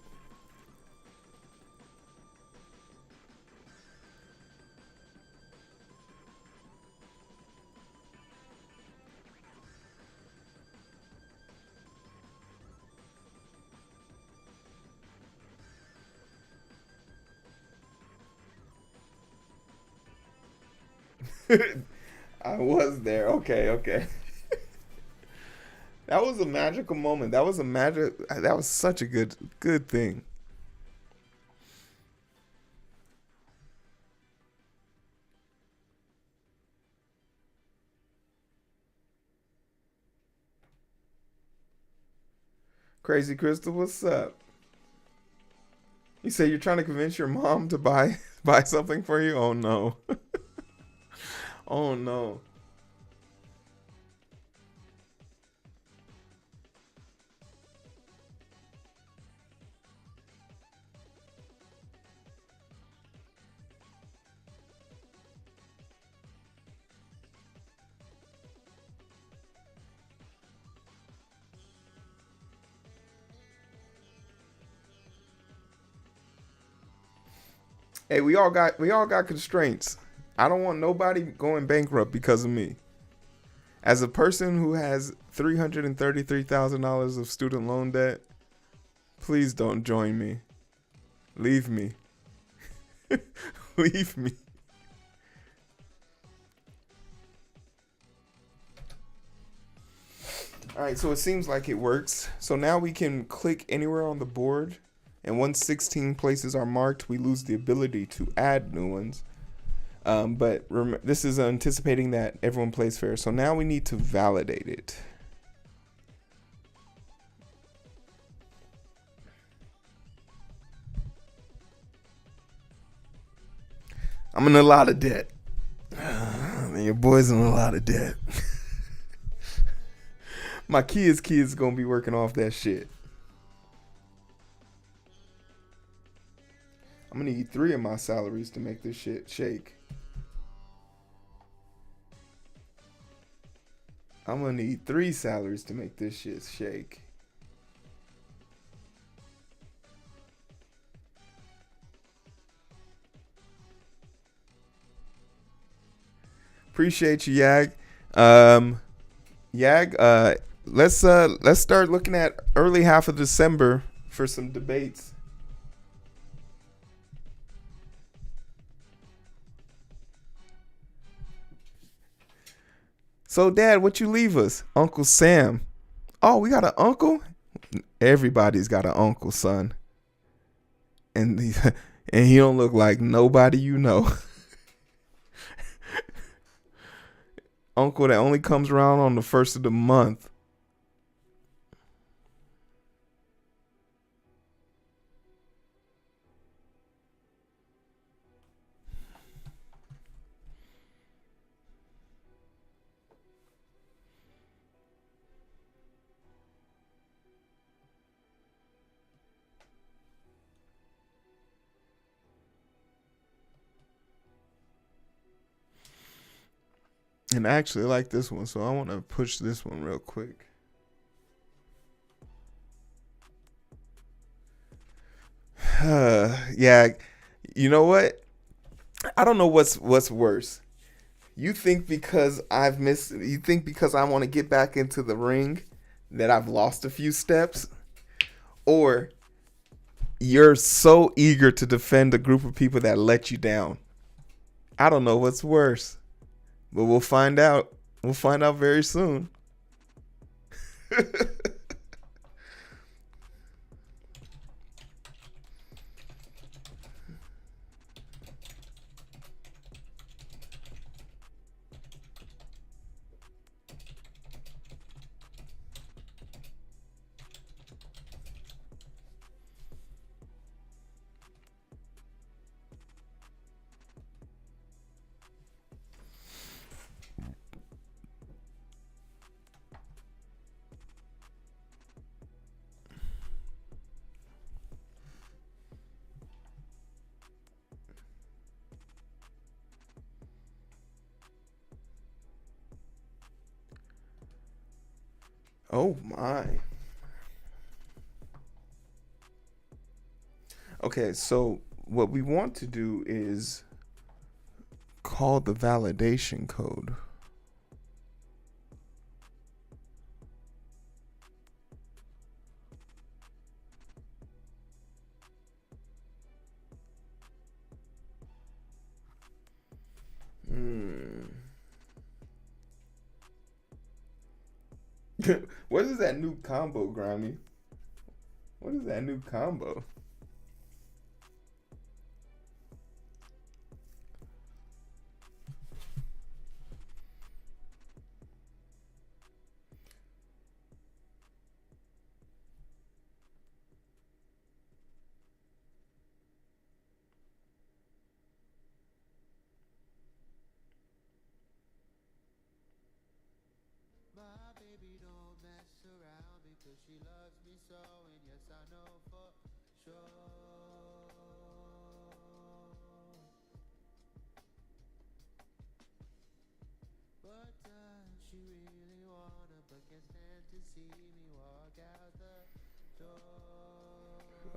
I was there. Okay. That was a magical moment. That was such a good thing. Crazy Crystal, what's up? You say you're trying to convince your mom to buy something for you? Oh no. Oh no. Hey, we all got constraints. I don't want nobody going bankrupt because of me. As a person who has $333,000 of student loan debt, please don't join me. Leave me. Leave me. All right, so it seems like it works. So now we can click anywhere on the board, and once 16 places are marked, we lose the ability to add new ones. But this is anticipating that everyone plays fair. So now we need to validate it. I'm in a lot of debt. Your boy's in a lot of debt. My kids gonna be working off that shit. I'm gonna need 3 of my salaries to make this shit shake. I'm gonna need 3 salaries to make this shit shake. Appreciate you, Yag. Yag, let's start looking at early half of December for some debates. So, Dad, what you leave us? Uncle Sam. Oh, we got an uncle? Everybody's got an uncle, son. And and he don't look like nobody you know. Uncle that only comes around on the first of the month. And I actually like this one, so I want to push this one real quick. Yeah, you know what? I don't know what's worse. You think because you think because I want to get back into the ring that I've lost a few steps, or you're so eager to defend a group of people that let you down. I don't know what's worse, but we'll find out. We'll find out very soon. Oh my. Okay, so what we want to do is call the validation code. What is that new combo, Grammy? What is that new combo?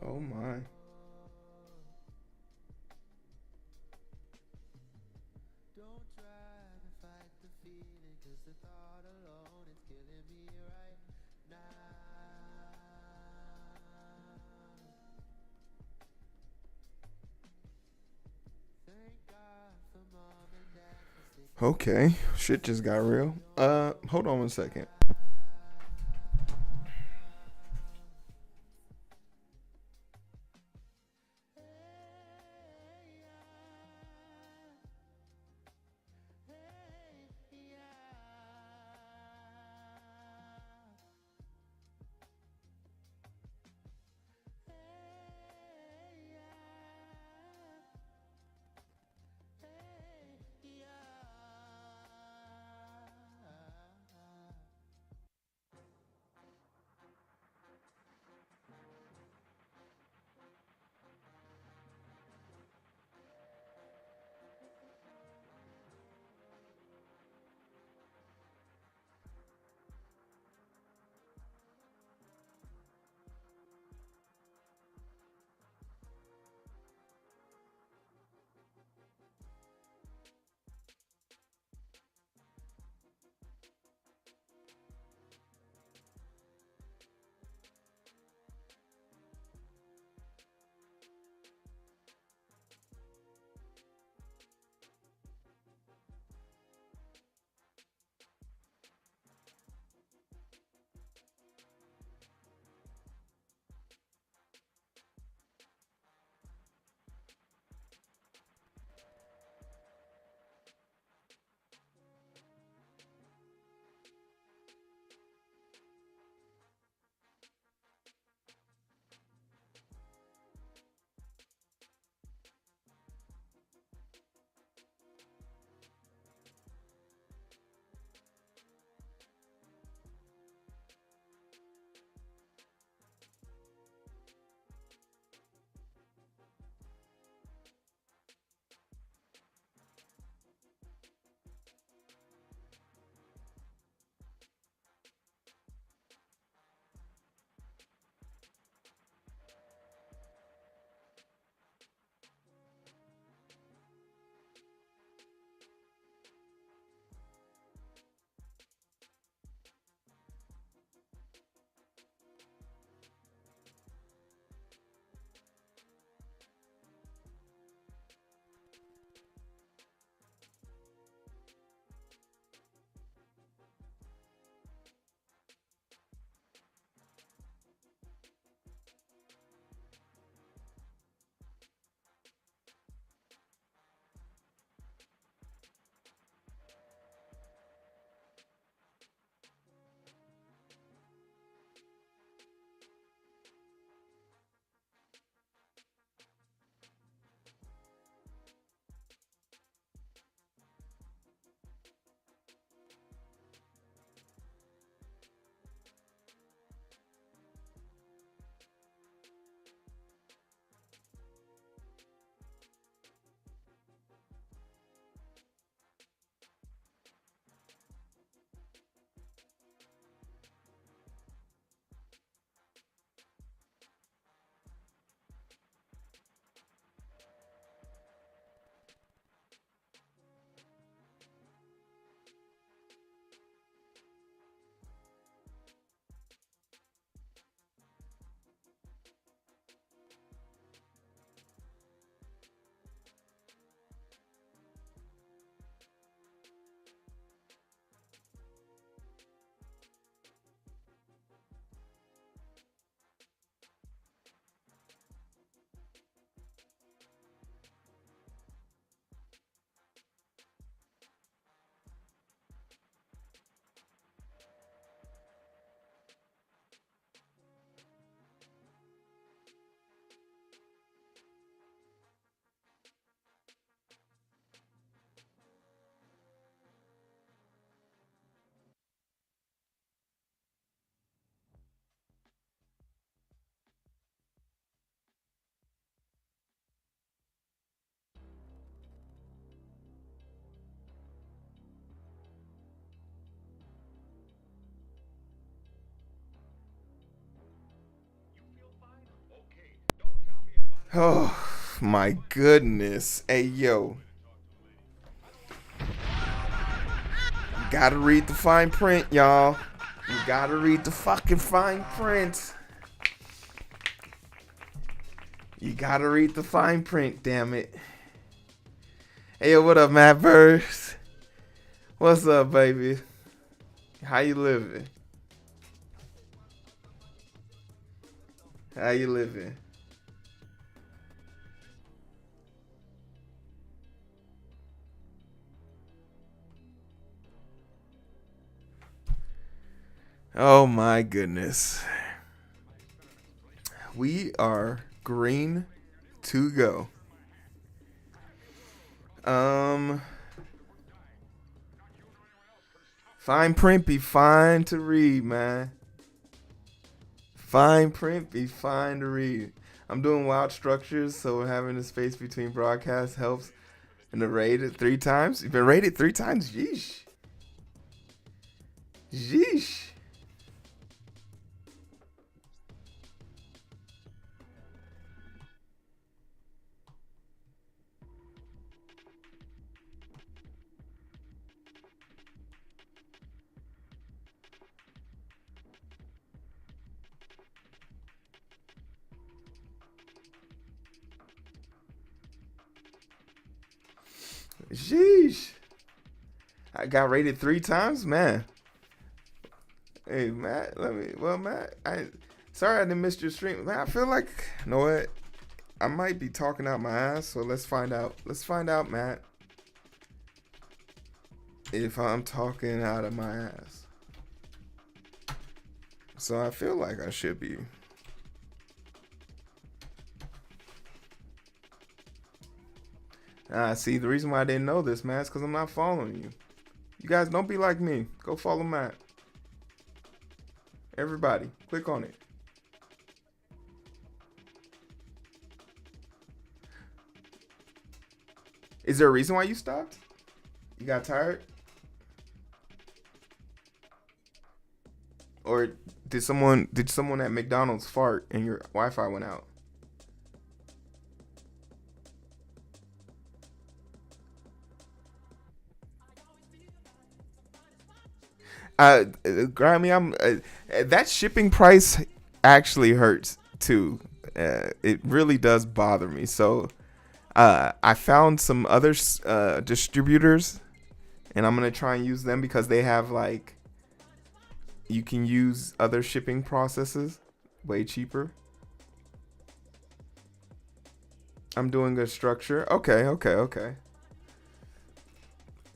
Oh my. Okay, shit just got real. Hold on one second. Oh my goodness. Hey yo. Gotta read the fine print, y'all. You gotta read the fucking fine print. You gotta read the fine print, damn it. Hey yo, what up, Matt Burrs? What's up, baby? How you living? How you living? Oh my goodness. We are green to go. Fine print be fine to read, man. Fine print be fine to read. I'm doing wild structures, so having the space between broadcasts helps. And the rated 3 times. You've been rated 3 times? Yeesh. Yeesh. Sheesh. I got rated 3 times, man. Hey, Matt, Matt, sorry I didn't miss your stream. Man, I feel like, you know what? I might be talking out my ass, so let's find out. Let's find out, Matt, if I'm talking out of my ass. So I feel like I should be. See, the reason why I didn't know this, man, is because I'm not following you. You guys don't be like me. Go follow Matt. Everybody, click on it. Is there a reason why you stopped? You got tired? Or did someone at McDonald's fart and your Wi-Fi went out? Grammy, that shipping price actually hurts too. It really does bother me. So, I found some other distributors, and I'm gonna try and use them because they have like, you can use other shipping processes way cheaper. I'm doing a structure. Okay. I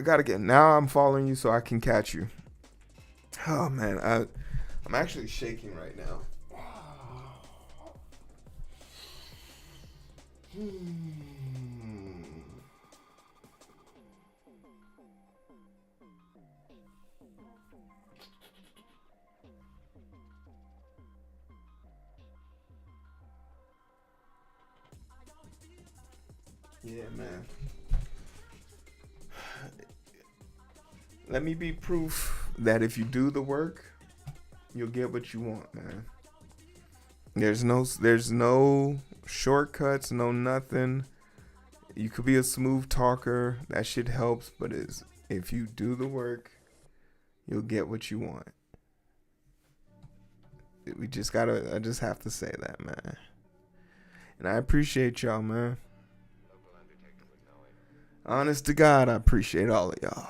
gotta get, now I'm following you so I can catch you. Oh man, I'm actually shaking right now. Yeah, man. Let me be proof that if you do the work, you'll get what you want, man. There's no shortcuts, no nothing. You could be a smooth talker, that shit helps, but if you do the work, you'll get what you want. I just have to say that, man. And I appreciate y'all, man. Honest to God, I appreciate all of y'all.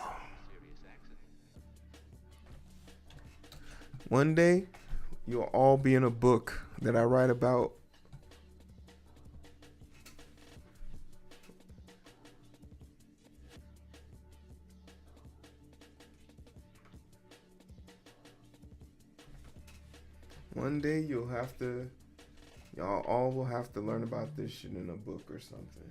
One day, you'll all be in a book that I write about. One day y'all all will have to learn about this shit in a book or something.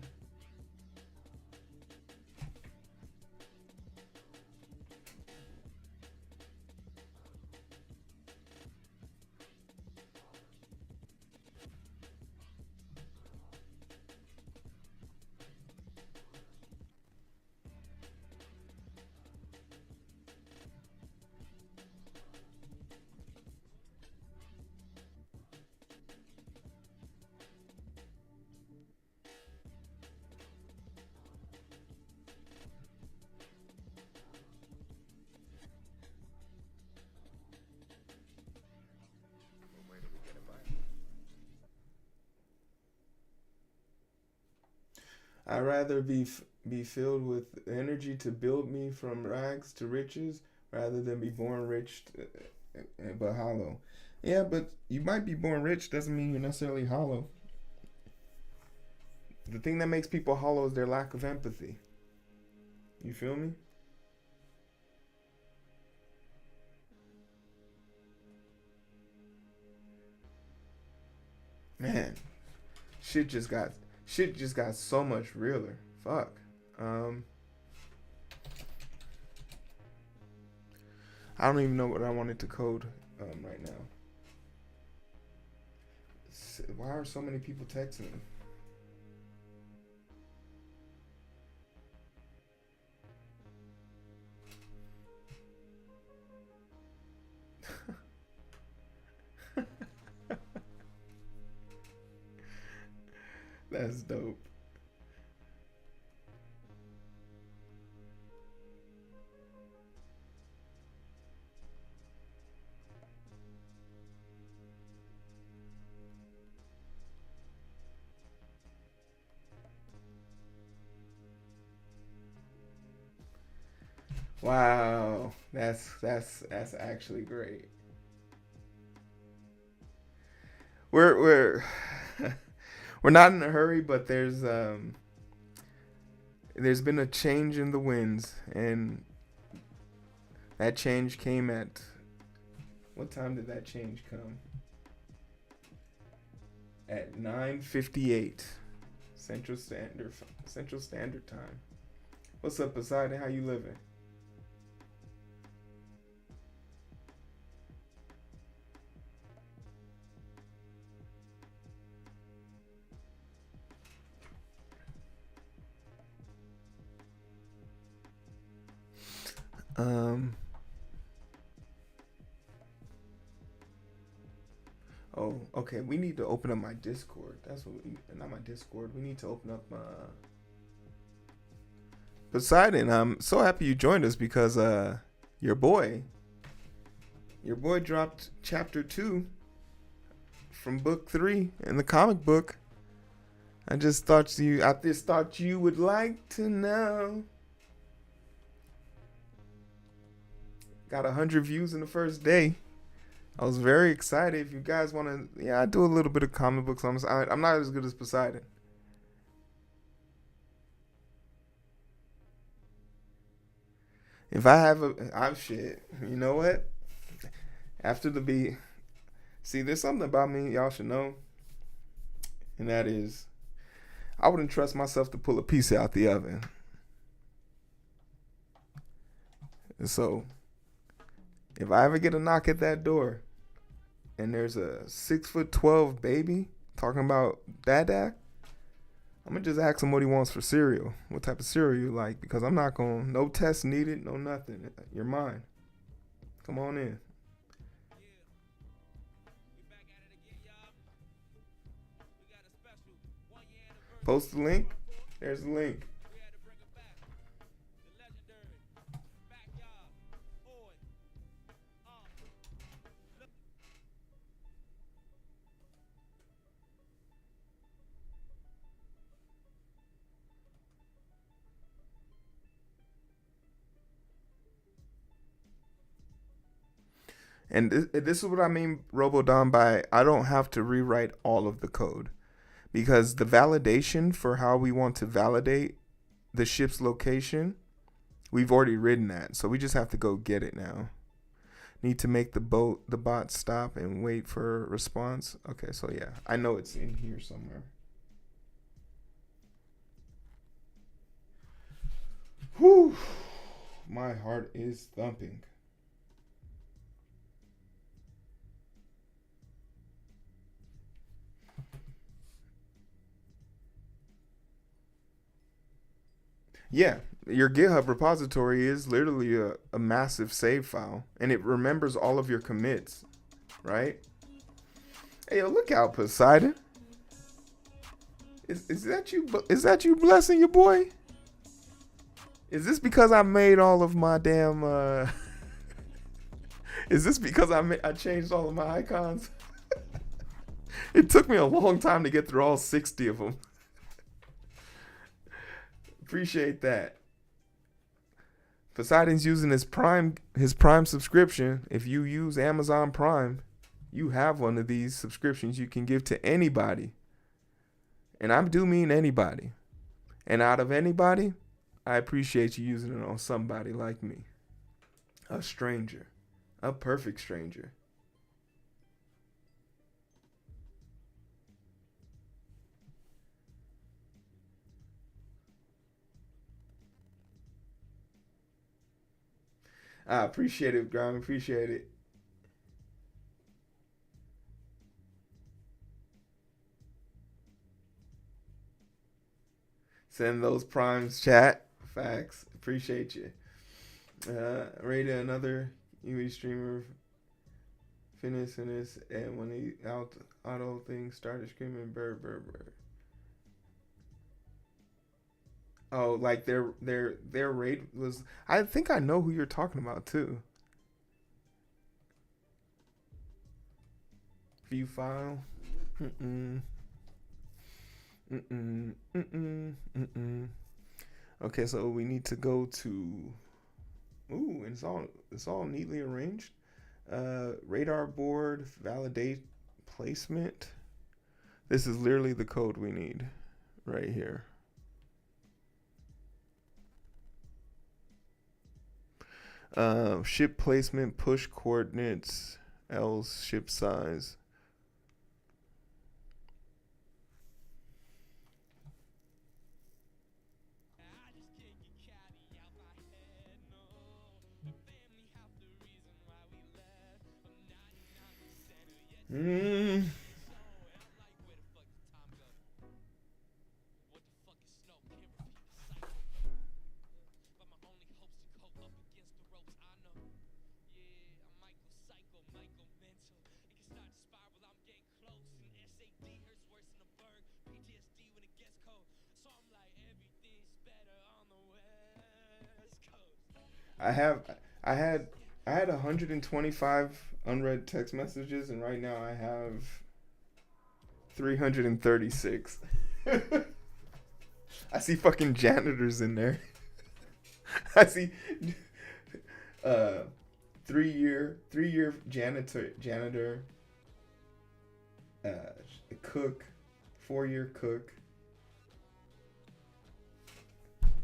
I'd rather be filled with energy to build me from rags to riches rather than be born rich but hollow. Yeah, but you might be born rich doesn't mean you're necessarily hollow. The thing that makes people hollow is their lack of empathy. You feel me? Man, shit just got so much realer. Fuck. Um, I don't even know what I wanted to code right now. Why are so many people texting me? That's dope. Wow, that's actually great. We're we're not in a hurry, but there's been a change in the winds, and that change came at what time did that change come? At 9:58 Central Standard Time. What's up, Poseidon? How you living? Um. Oh, okay. We need to open up my Discord. That's what we not my Discord. We need to open up Poseidon. I'm so happy you joined us because your boy your boy dropped chapter 2 from book 3 in the comic book. I just thought you would like to know. Got 100 views in the first day. I was very excited. If you guys want to, yeah, I do a little bit of comic books. I'm not as good as Poseidon. If I have I'm shit. You know what? After the beat, see, there's something about me y'all should know, and that is, I wouldn't trust myself to pull a piece out the oven. And so, if I ever get a knock at that door, and there's a 6'12" baby talking about dada, I'm gonna just ask him what he wants for cereal, what type of cereal you like, because I'm not gonna, no test needed, no nothing. You're mine. Come on in. Post the link. There's the link. And this is what I mean, Robodon, by I don't have to rewrite all of the code. Because the validation for how we want to validate the ship's location, we've already written that. So we just have to go get it now. Need to make the bot stop and wait for a response. Okay, so yeah, I know it's in here somewhere. Whew. My heart is thumping. Yeah, your GitHub repository is literally a massive save file, and it remembers all of your commits, right? Hey, yo, look out, Poseidon. Is that you? Is that you blessing your boy? Is this because I made all of my damn? Is this because I changed all of my icons? It took me a long time to get through all 60 of them. Appreciate that. Poseidon's using his Prime subscription. If you use Amazon Prime, you have one of these subscriptions you can give to anybody. And I do mean anybody. And out of anybody, I appreciate you using it on somebody like me. A stranger. A perfect stranger. I appreciate it, Graham. Appreciate it. Send those primes, chat. Facts. Appreciate you. Rated another UV streamer finished in this, and when the auto thing started screaming, burr, burr, burr. Oh, like their rate was. I think I know who you're talking about too. View file. Okay, so we need to go to. Ooh, and it's all neatly arranged. Radar board, validate placement. This is literally the code we need right here. Ship placement, push coordinates, else ship size. I had 125 unread text messages, and right now I have 336. I see fucking janitors in there. I see 3-year janitor, cook, 4-year cook.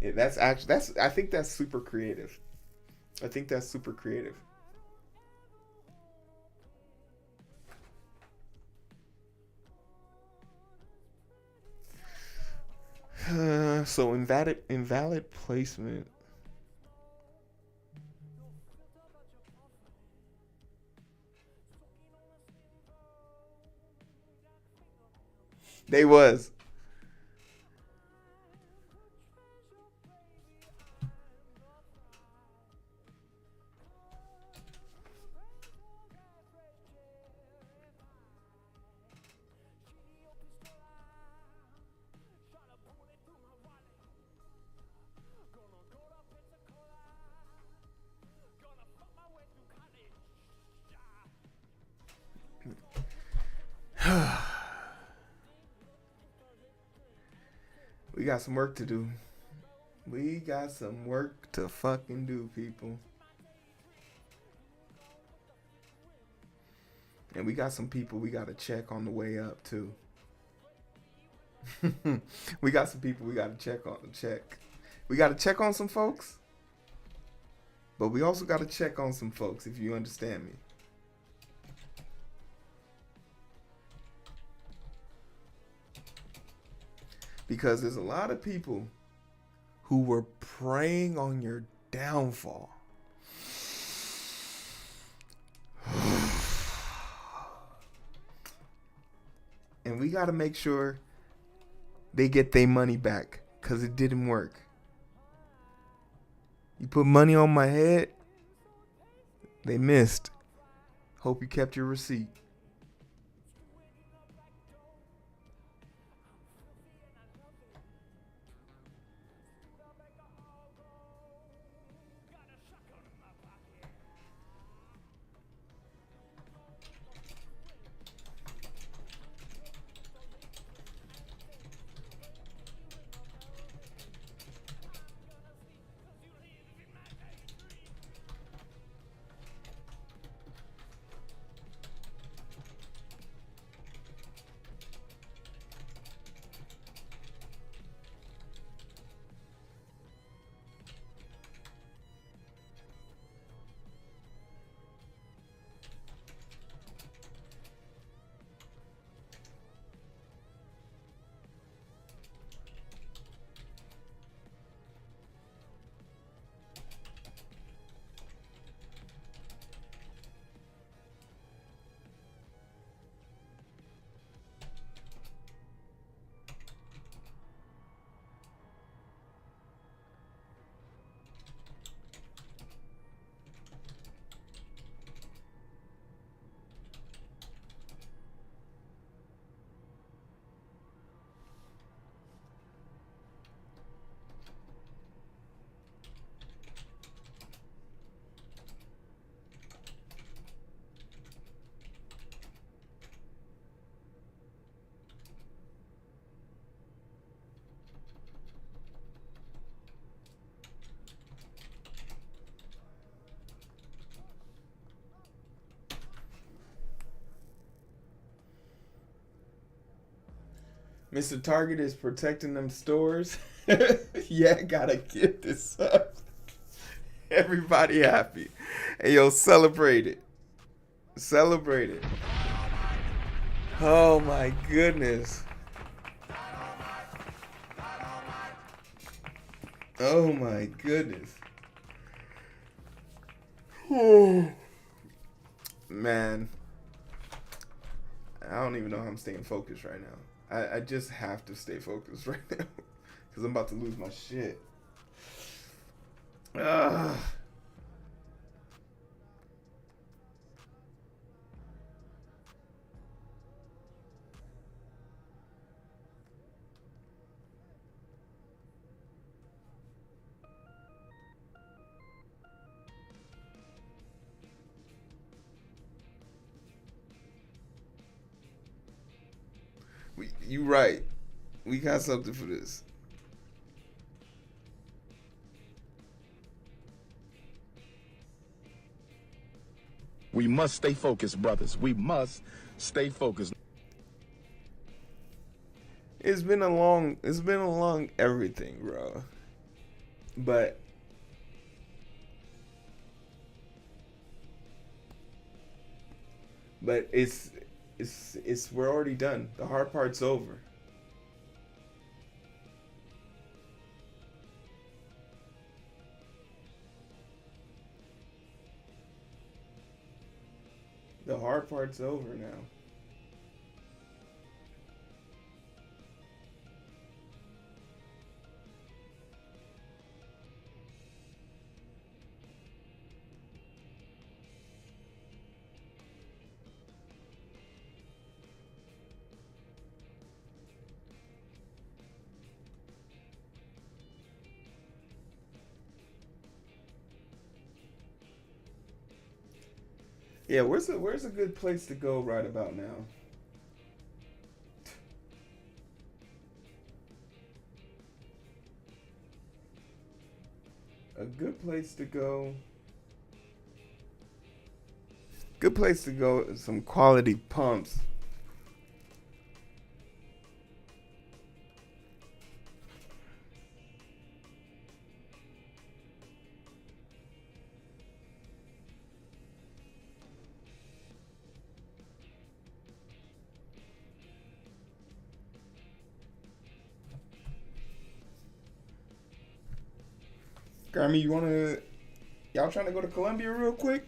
Yeah, I think that's super creative. So invalid placement. They was. We got some work to do. We got some work to fucking do, people. And we got some people we got to check on the way up, too. We got some people we got to check on. We got to check on some folks. But we also got to check on some folks, if you understand me. Because there's a lot of people who were preying on your downfall. And we got to make sure they get their money back, because it didn't work. You put money on my head, they missed. Hope you kept your receipt. Mr. Target is protecting them stores. Yeah, gotta get this up. Everybody happy. Hey, yo, celebrate it. Celebrate it. Oh my goodness. Oh my goodness. Oh, man. I don't even know how I'm staying focused right now. I just have to stay focused right now. Because I'm about to lose my shit. Ugh. You right. We got something for this. We must stay focused, brothers. We must stay focused. It's been a long everything, bro. But it's we're already done. The hard part's over. The hard part's over now. Yeah, where's a good place to go right about now? A good place to go. Good place to go is some quality pumps. Grammy, y'all trying to go to Columbia real quick?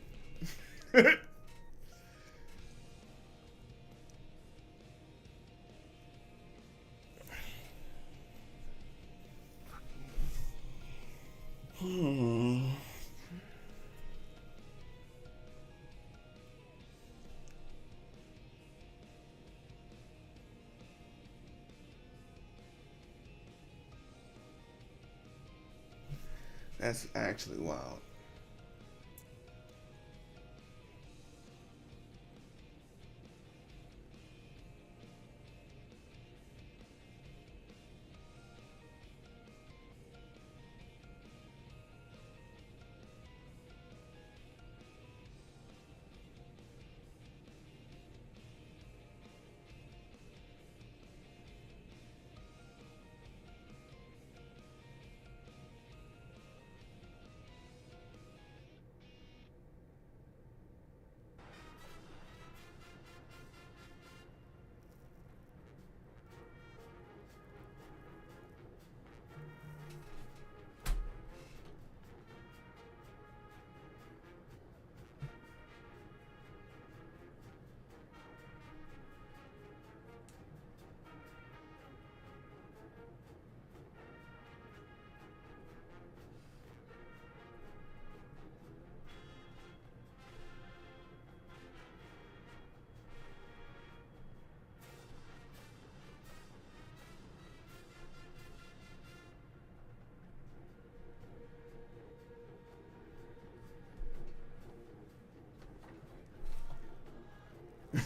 That's actually wild.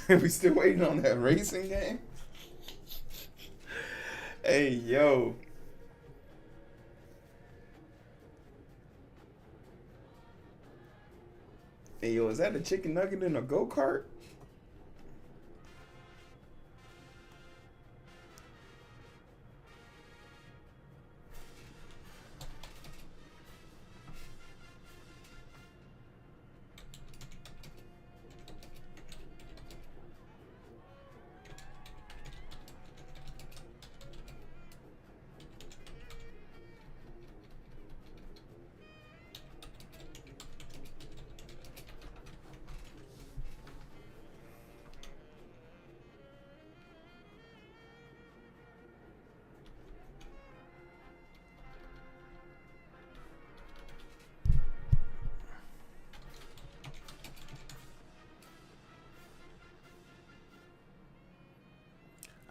We still waiting on that racing game? Hey, yo. Hey, yo, is that a chicken nugget in a go-kart?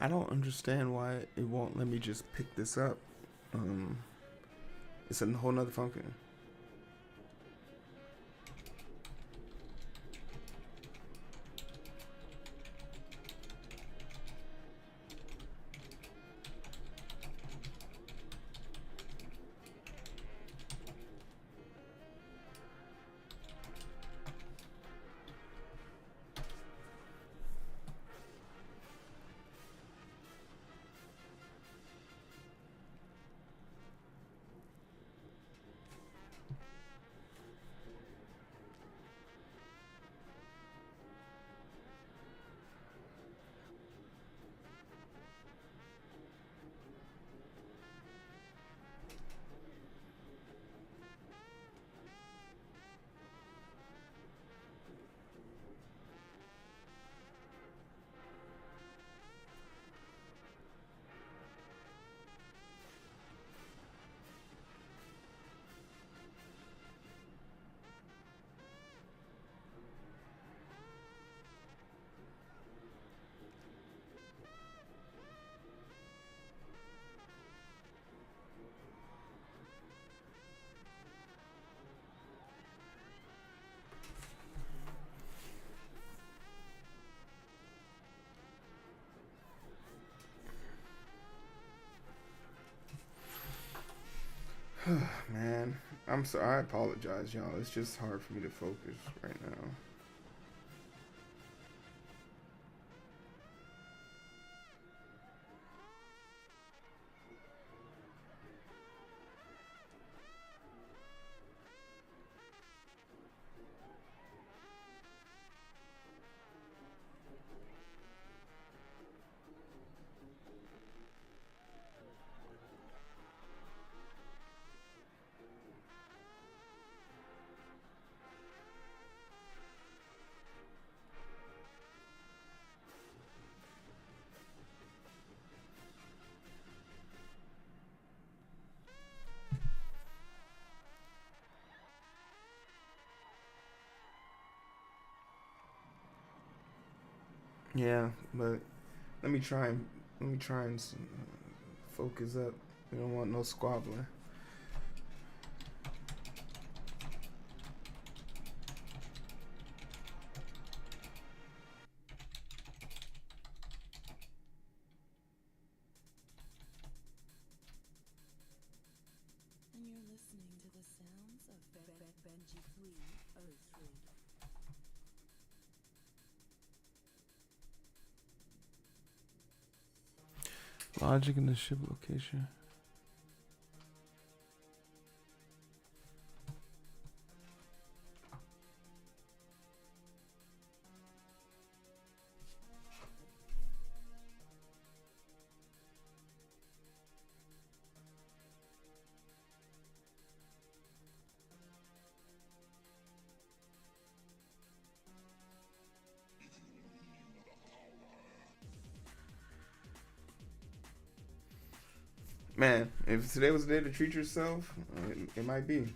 I don't understand why it won't let me just pick this up. It's a whole nother function. Man, I'm sorry. I apologize, y'all. It's just hard for me to focus right now. Yeah, but let me try and focus up. We don't want no squabbling. And you're listening to the sounds of Benji 303. Logic in the ship location. Man, if today was the day to treat yourself, it might be.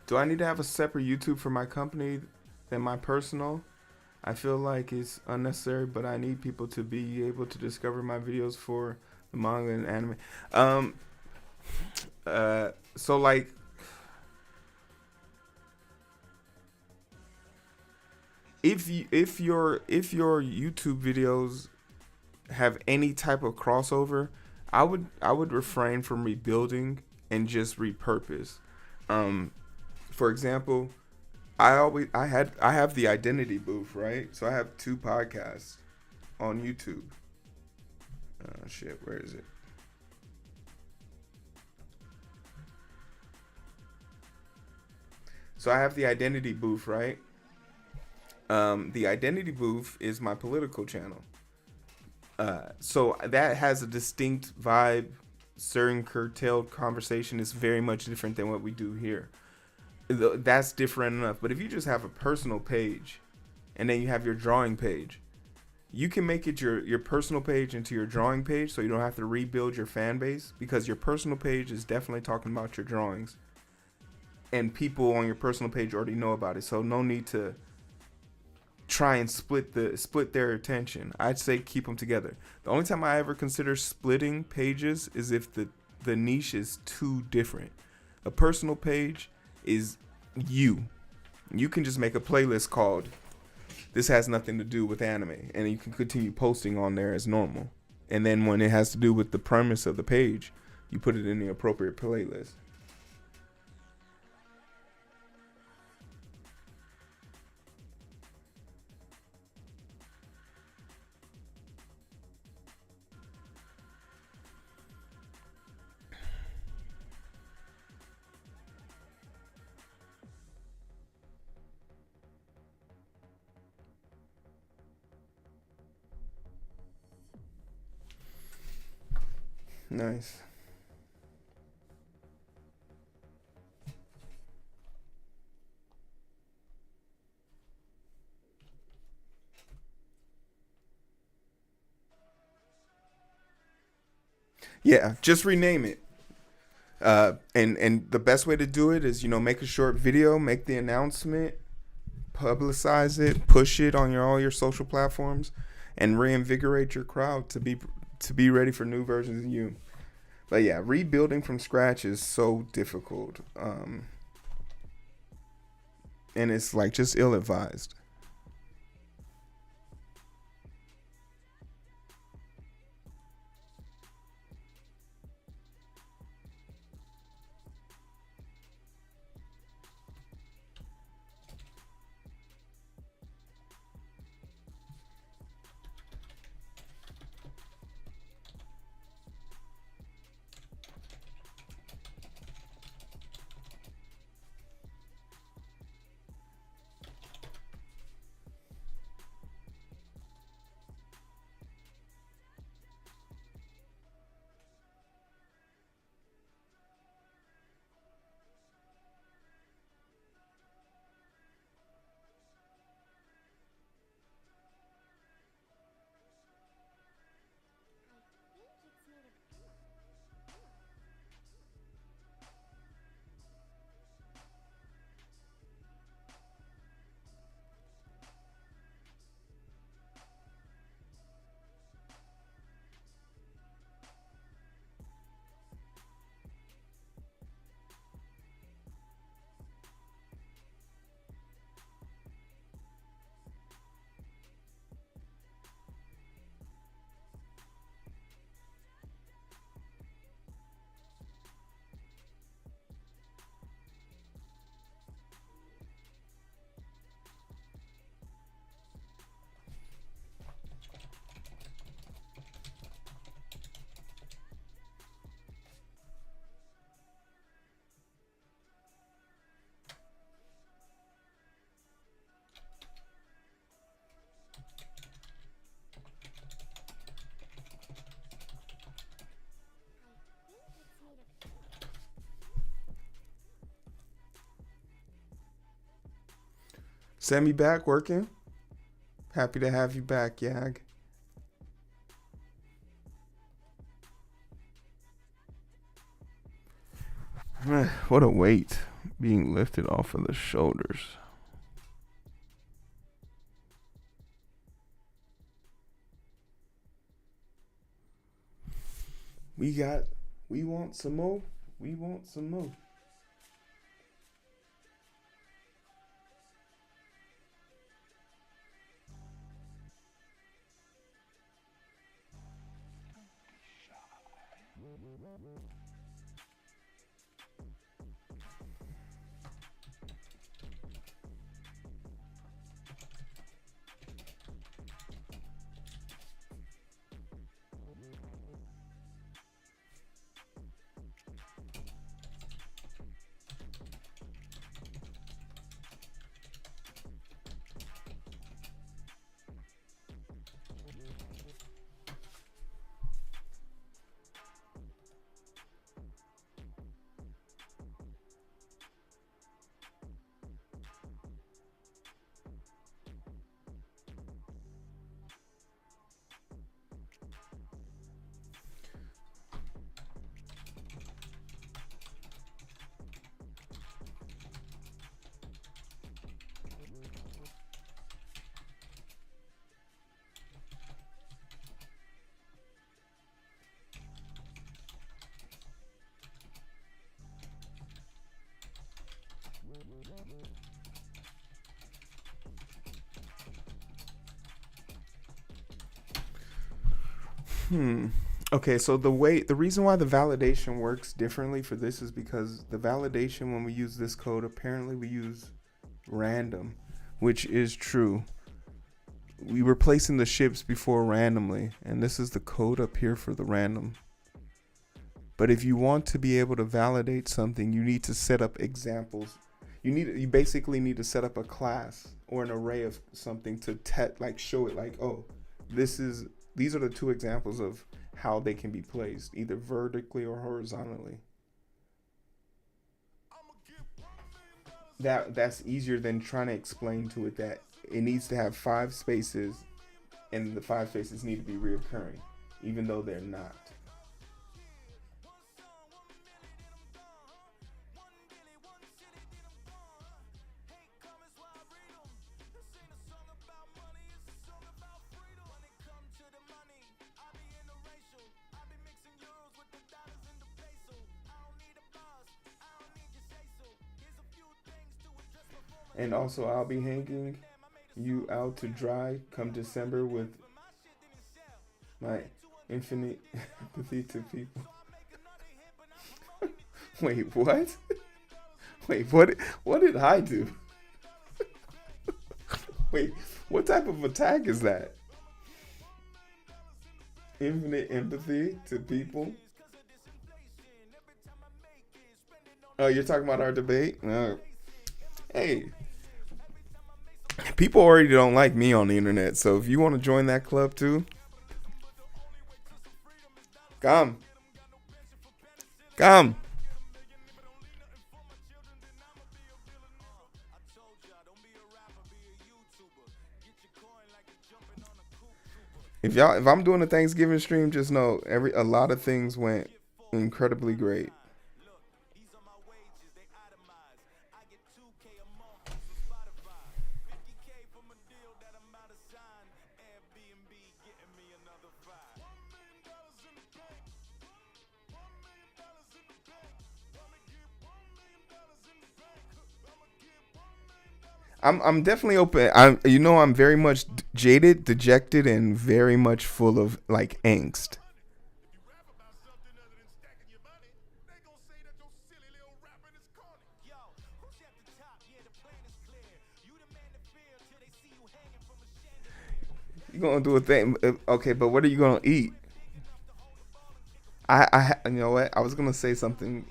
Do I need to have a separate YouTube for my company than my personal? I feel like it's unnecessary, but I need people to be able to discover my videos for the manga and anime. So like, if your YouTube videos have any type of crossover, I would refrain from rebuilding and just repurpose. Um, for example, I have the identity booth, right? So I have 2 podcasts on YouTube. Shit, where is it? So I have the identity booth, right? The identity booth is my political channel. So that has a distinct vibe. Certain curtailed conversation is very much different than what we do here. That's different enough. But if you just have a personal page and then you have your drawing page, you can make it your personal page into your drawing page so you don't have to rebuild your fan base, because your personal page is definitely talking about your drawings. And people on your personal page already know about it. So no need to try and split their attention. I'd say keep them together. The only time I ever consider splitting pages is if the niche is too different. A personal page is you. You can just make a playlist called "This has nothing to do with anime," and you can continue posting on there as normal. And then when it has to do with the premise of the page, you put it in the appropriate playlist. Nice. Yeah, just rename it. And the best way to do it is, make a short video, make the announcement, publicize it, push it on all your social platforms, and reinvigorate your crowd to be ready for new versions of you. But yeah, rebuilding from scratch is so difficult, and it's like just ill advised. Send me back working. Happy to have you back, Yag. What a weight being lifted off of the shoulders. We want some more. We want some more. Okay, so the reason why the validation works differently for this is because the validation when we use this code, apparently we use random, which is true. We were placing the ships before randomly, and this is the code up here for the random. But if you want to be able to validate something, you need to set up examples. You basically need to set up a class or an array of something to show it like, oh, these are the two examples of how they can be placed, either vertically or horizontally. That's easier than trying to explain to it that it needs to have 5 spaces and the 5 spaces need to be reoccurring, even though they're not. And also, I'll be hanging you out to dry come December with my infinite empathy to people. Wait, what? Wait, what did I do? Wait, what type of attack is that? Infinite empathy to people? Oh, you're talking about our debate? Hey, people already don't like me on the internet, so if you want to join that club too, come. If I'm doing a Thanksgiving stream, just know a lot of things went incredibly great. I'm definitely open. I'm very much jaded, dejected, and very much full of like angst. You gonna do a thing, okay? But what are you gonna eat? You know what? I was gonna say something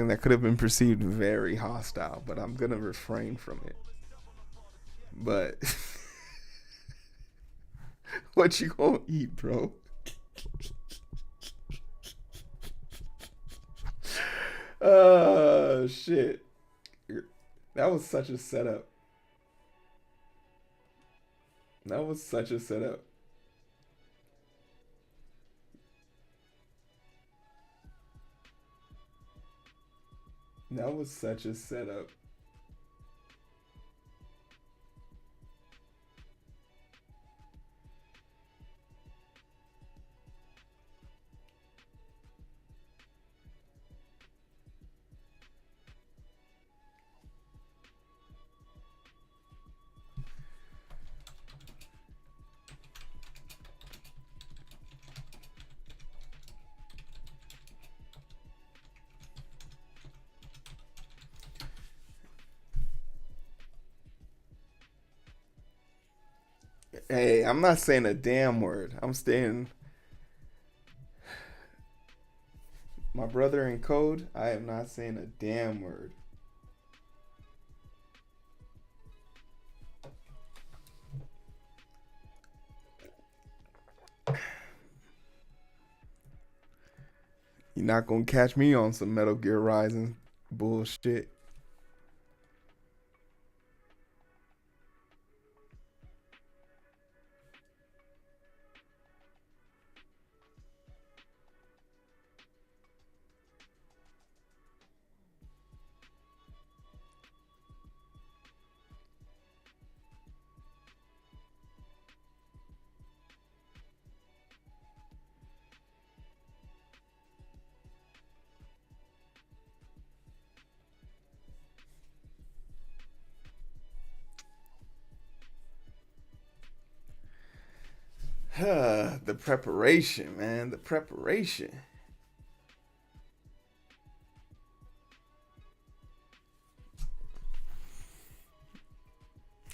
that could have been perceived very hostile, but I'm gonna refrain from it. But what you gonna eat, bro? Oh shit! That was such a setup. That was such a setup. That was such a setup. Hey, I'm not saying a damn word. I'm saying my brother in code. I am not saying a damn word. You're not gonna catch me on some Metal Gear Rising bullshit. The preparation, man. The preparation.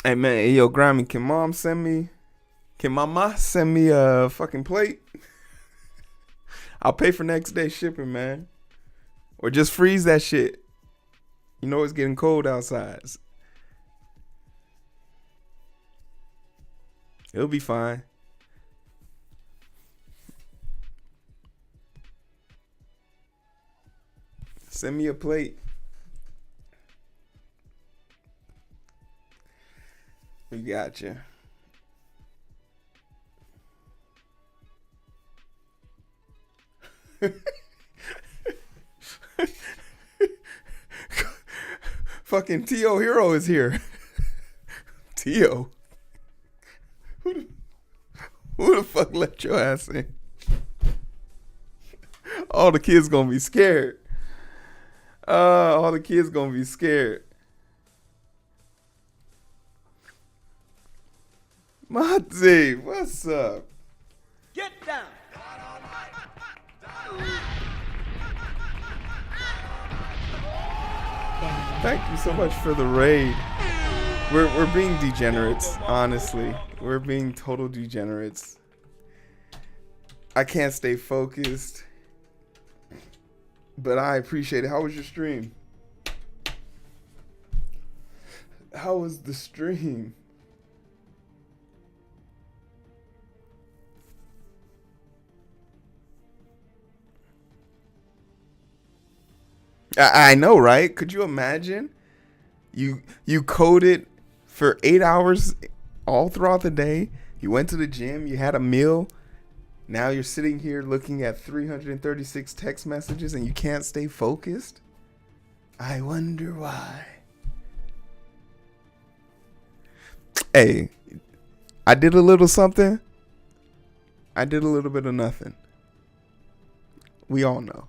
Hey man, hey, yo, Grammy, can mama send me a fucking plate? I'll pay for next day shipping, man. Or just freeze that shit. You know it's getting cold outside. It'll be fine. Send me a plate. We got you. Fucking T.O. Hero is here. T.O. Who the fuck let your ass in? All the kids gonna be scared. All the kids gonna be scared. Matzi, what's up? Get down. Thank you so much for the raid. We're being degenerates, honestly. We're being total degenerates. I can't stay focused, but I appreciate it. How was your stream? How was the stream? I know, right? Could you imagine? You coded for 8 hours all throughout the day. You went to the gym. You had a meal. Now you're sitting here looking at 336 text messages and you can't stay focused? I wonder why. Hey, I did a little something. I did a little bit of nothing. We all know.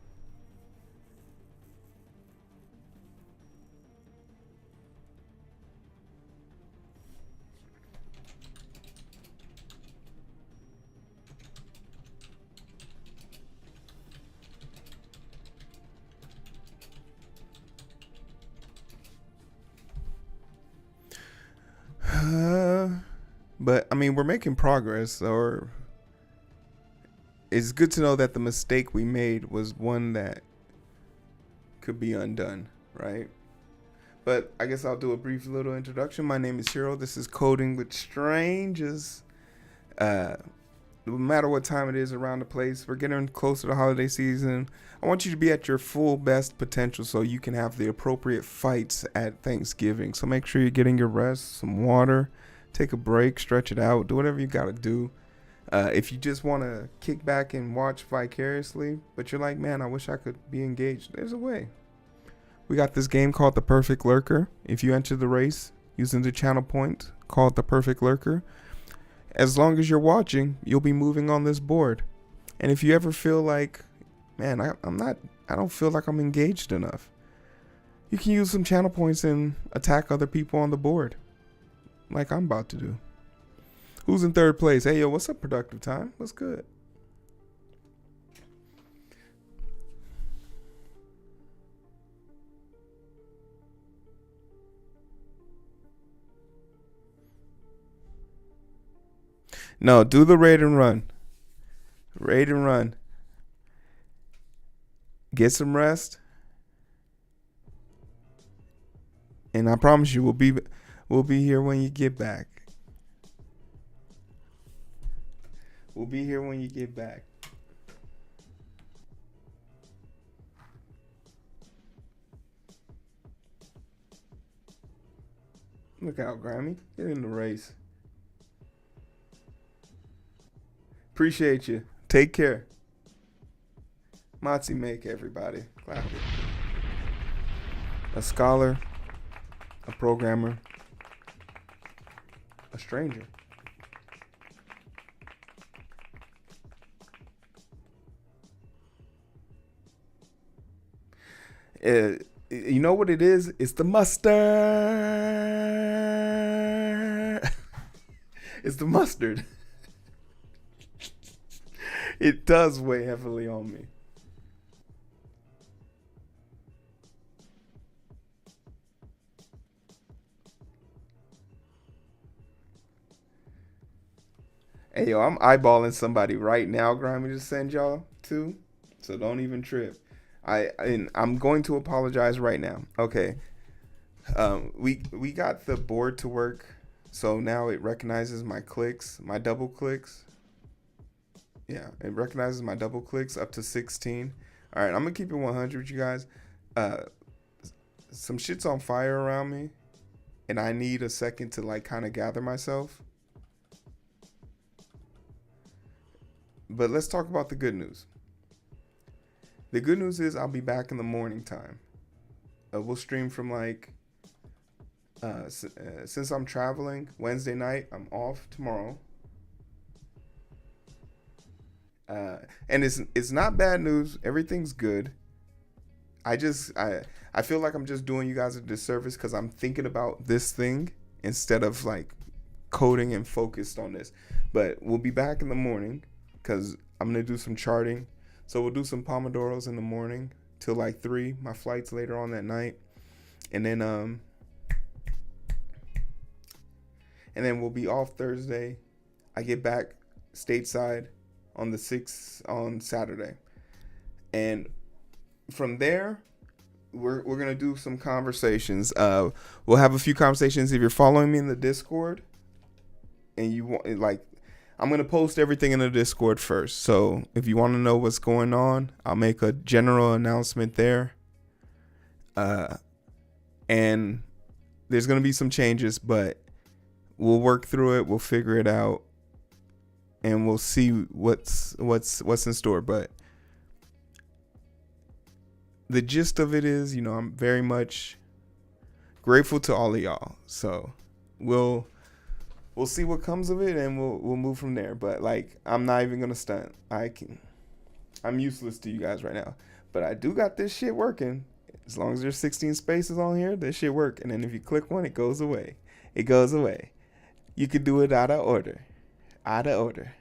But I mean, we're making progress, or it's good to know that the mistake we made was one that could be undone, right? But I guess I'll do a brief little introduction. My name is Hero. This is Coding with Strangers. No matter what time it is around the place, we're getting close to the holiday season. I want you to be at your full best potential so you can have the appropriate fights at Thanksgiving. So make sure you're getting your rest, some water, take a break, stretch it out, do whatever you got to do. If you just want to kick back and watch vicariously, but you're like, man, I wish I could be engaged, there's a way. We got this game called The Perfect Lurker. If you enter the race using the channel point called The Perfect Lurker, as long as you're watching, you'll be moving on this board. And if you ever feel like, man, I don't feel like I'm engaged enough, you can use some channel points and attack other people on the board, like I'm about to do. Who's in third place? Hey, yo, what's up, Productive Time? What's good? No, do the raid and run. Raid and run. Get some rest. And I promise you, we'll be here when you get back. We'll be here when you get back. Look out, Grammy. Get in the race. Appreciate you. Take care. Motzi make, everybody. Clap it. A scholar, a programmer, a stranger. You know what it is? It's the mustard. It's the mustard. It does weigh heavily on me. Hey, yo, I'm eyeballing somebody right now, Grimy, to send y'all to. So don't even trip. I'm going to apologize right now. Okay. We got the board to work, so now it recognizes my clicks, my double clicks. Yeah, it recognizes my double clicks up to 16. All right, I'm gonna keep it 100 with you guys. Some shit's on fire around me, and I need a second to like kind of gather myself. But let's talk about the good news. The good news is I'll be back in the morning time. We'll stream from like, since I'm traveling Wednesday night, I'm off tomorrow. And it's not bad news. Everything's good. I feel like I'm just doing you guys a disservice because I'm thinking about this thing instead of like coding and focused on this. But we'll be back in the morning because I'm gonna do some charting. So we'll do some Pomodoros in the morning till like 3. My flight's later on that night, and then we'll be off Thursday. I get back stateside on the 6th on Saturday, and from there we're gonna do some conversations. We'll have a few conversations. If you're following me in the Discord and you want, like, I'm gonna post everything in the Discord first. So if you want to know what's going on, I'll make a general announcement there. And there's gonna be some changes, but we'll work through it. We'll figure it out, and we'll see what's in store. But the gist of it is, I'm very much grateful to all of y'all. So we'll see what comes of it, and we'll move from there. But like, I'm not even gonna stunt. I'm useless to you guys right now. But I do got this shit working. As long as there's 16 spaces on here, this shit work. And then if you click one, it goes away. It goes away. You could do it out of order. Out of order.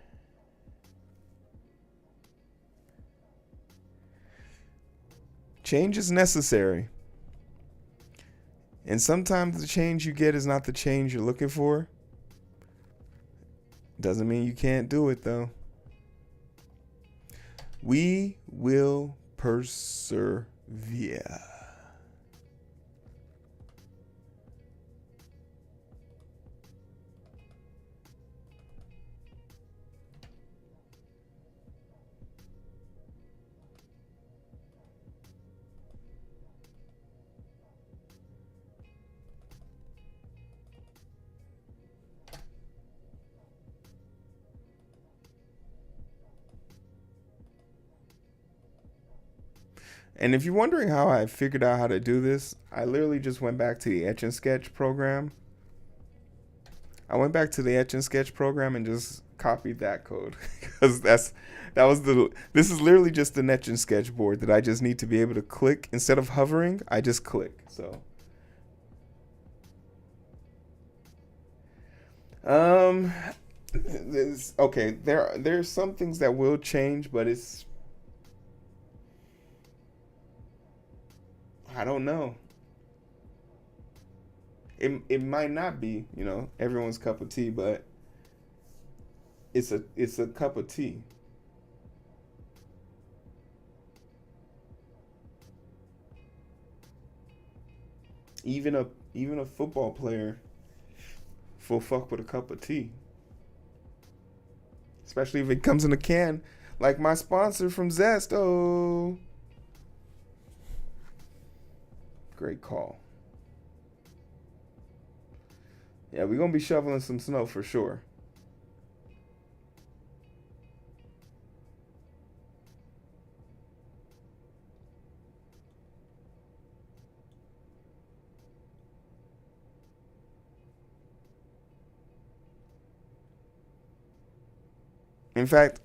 Change is necessary. And sometimes the change you get is not the change you're looking for. Doesn't mean you can't do it, though. We will persevere. And if you're wondering how I figured out how to do this, I literally just went back to the Etch and Sketch program. And just copied that code because this is literally just the Etch and Sketch board that I just need to be able to click instead of hovering. I just click. So, there's some things that will change, but I don't know. It might not be, everyone's cup of tea, but It's a cup of tea. Even a football player will fuck with a cup of tea, especially if it comes in a can, like my sponsor from Zest. Oh, great call. Yeah, we're gonna be shoveling some snow for sure. In fact,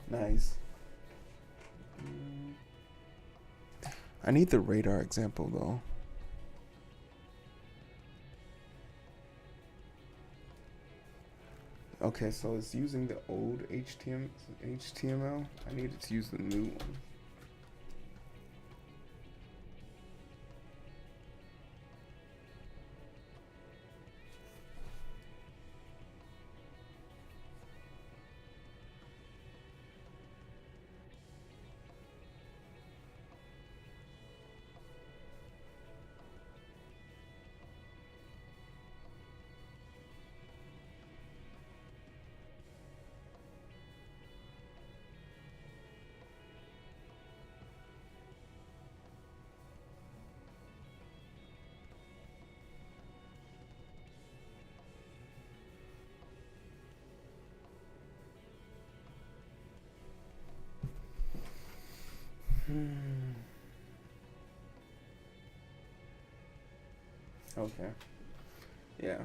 nice. I need the radar example though. Okay, so it's using the old HTML. I needed to use the new one. Okay. Yeah.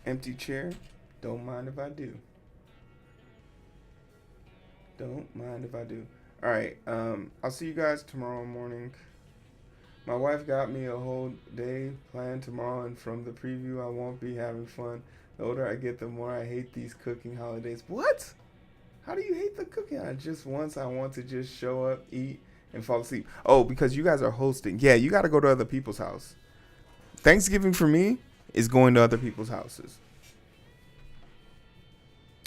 Empty chair. Don't mind if I do. Don't mind if I do. All right. I'll see you guys tomorrow morning. My wife got me a whole day planned tomorrow, and from the preview, I won't be having fun. The older I get, the more I hate these cooking holidays. What? How do you hate the cooking? I want to just show up, eat, and fall asleep. Oh, because you guys are hosting. Yeah, you got to go to other people's house. Thanksgiving for me is going to other people's houses.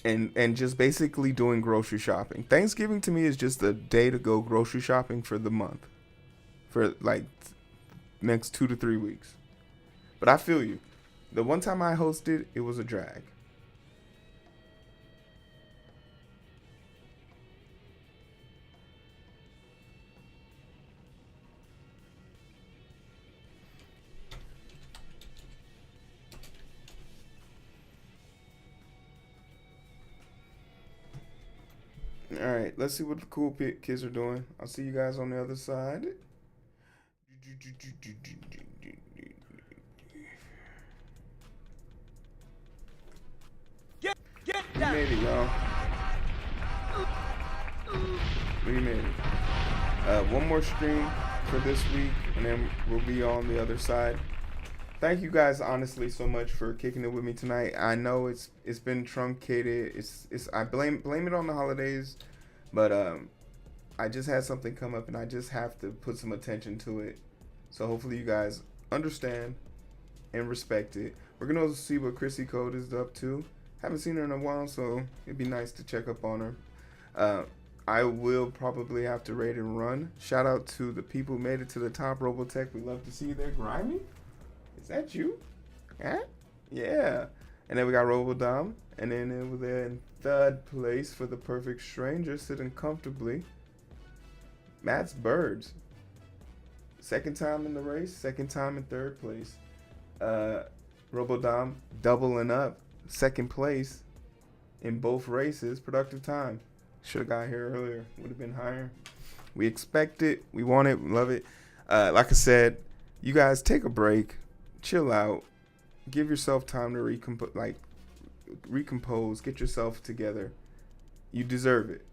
And just basically doing grocery shopping. Thanksgiving to me is just a day to go grocery shopping for the month. For like next 2 to 3 weeks. But I feel you. The one time I hosted, it was a drag. All right, let's see what the cool kids are doing. I'll see you guys on the other side. We made it, y'all. We made it. One more stream. for this week, and then we'll be on the other side. Thank you guys honestly so much for kicking it with me tonight. I know it's been truncated. It's I blame it on the holidays, but I just had something come up and I just have to put some attention to it. So hopefully you guys understand and respect it. We're gonna see what Chrissy Code is up to. Haven't seen her in a while, so it'd be nice to check up on her. I will probably have to rate and run. Shout out to the people who made it to the top. Robotech, we love to see you there. Grimy? Is that you? Huh? Yeah. And then we got Robodom. And then over there in third place for the perfect stranger, sitting comfortably, Matt's Birds. Second time in the race, second time in third place. Robodom doubling up, second place in both races. Productive time. Should have got here earlier. Would have been higher. We expect it. We want it. We love it. Like I said, you guys take a break. Chill out. Give yourself time to recompose. Get yourself together. You deserve it.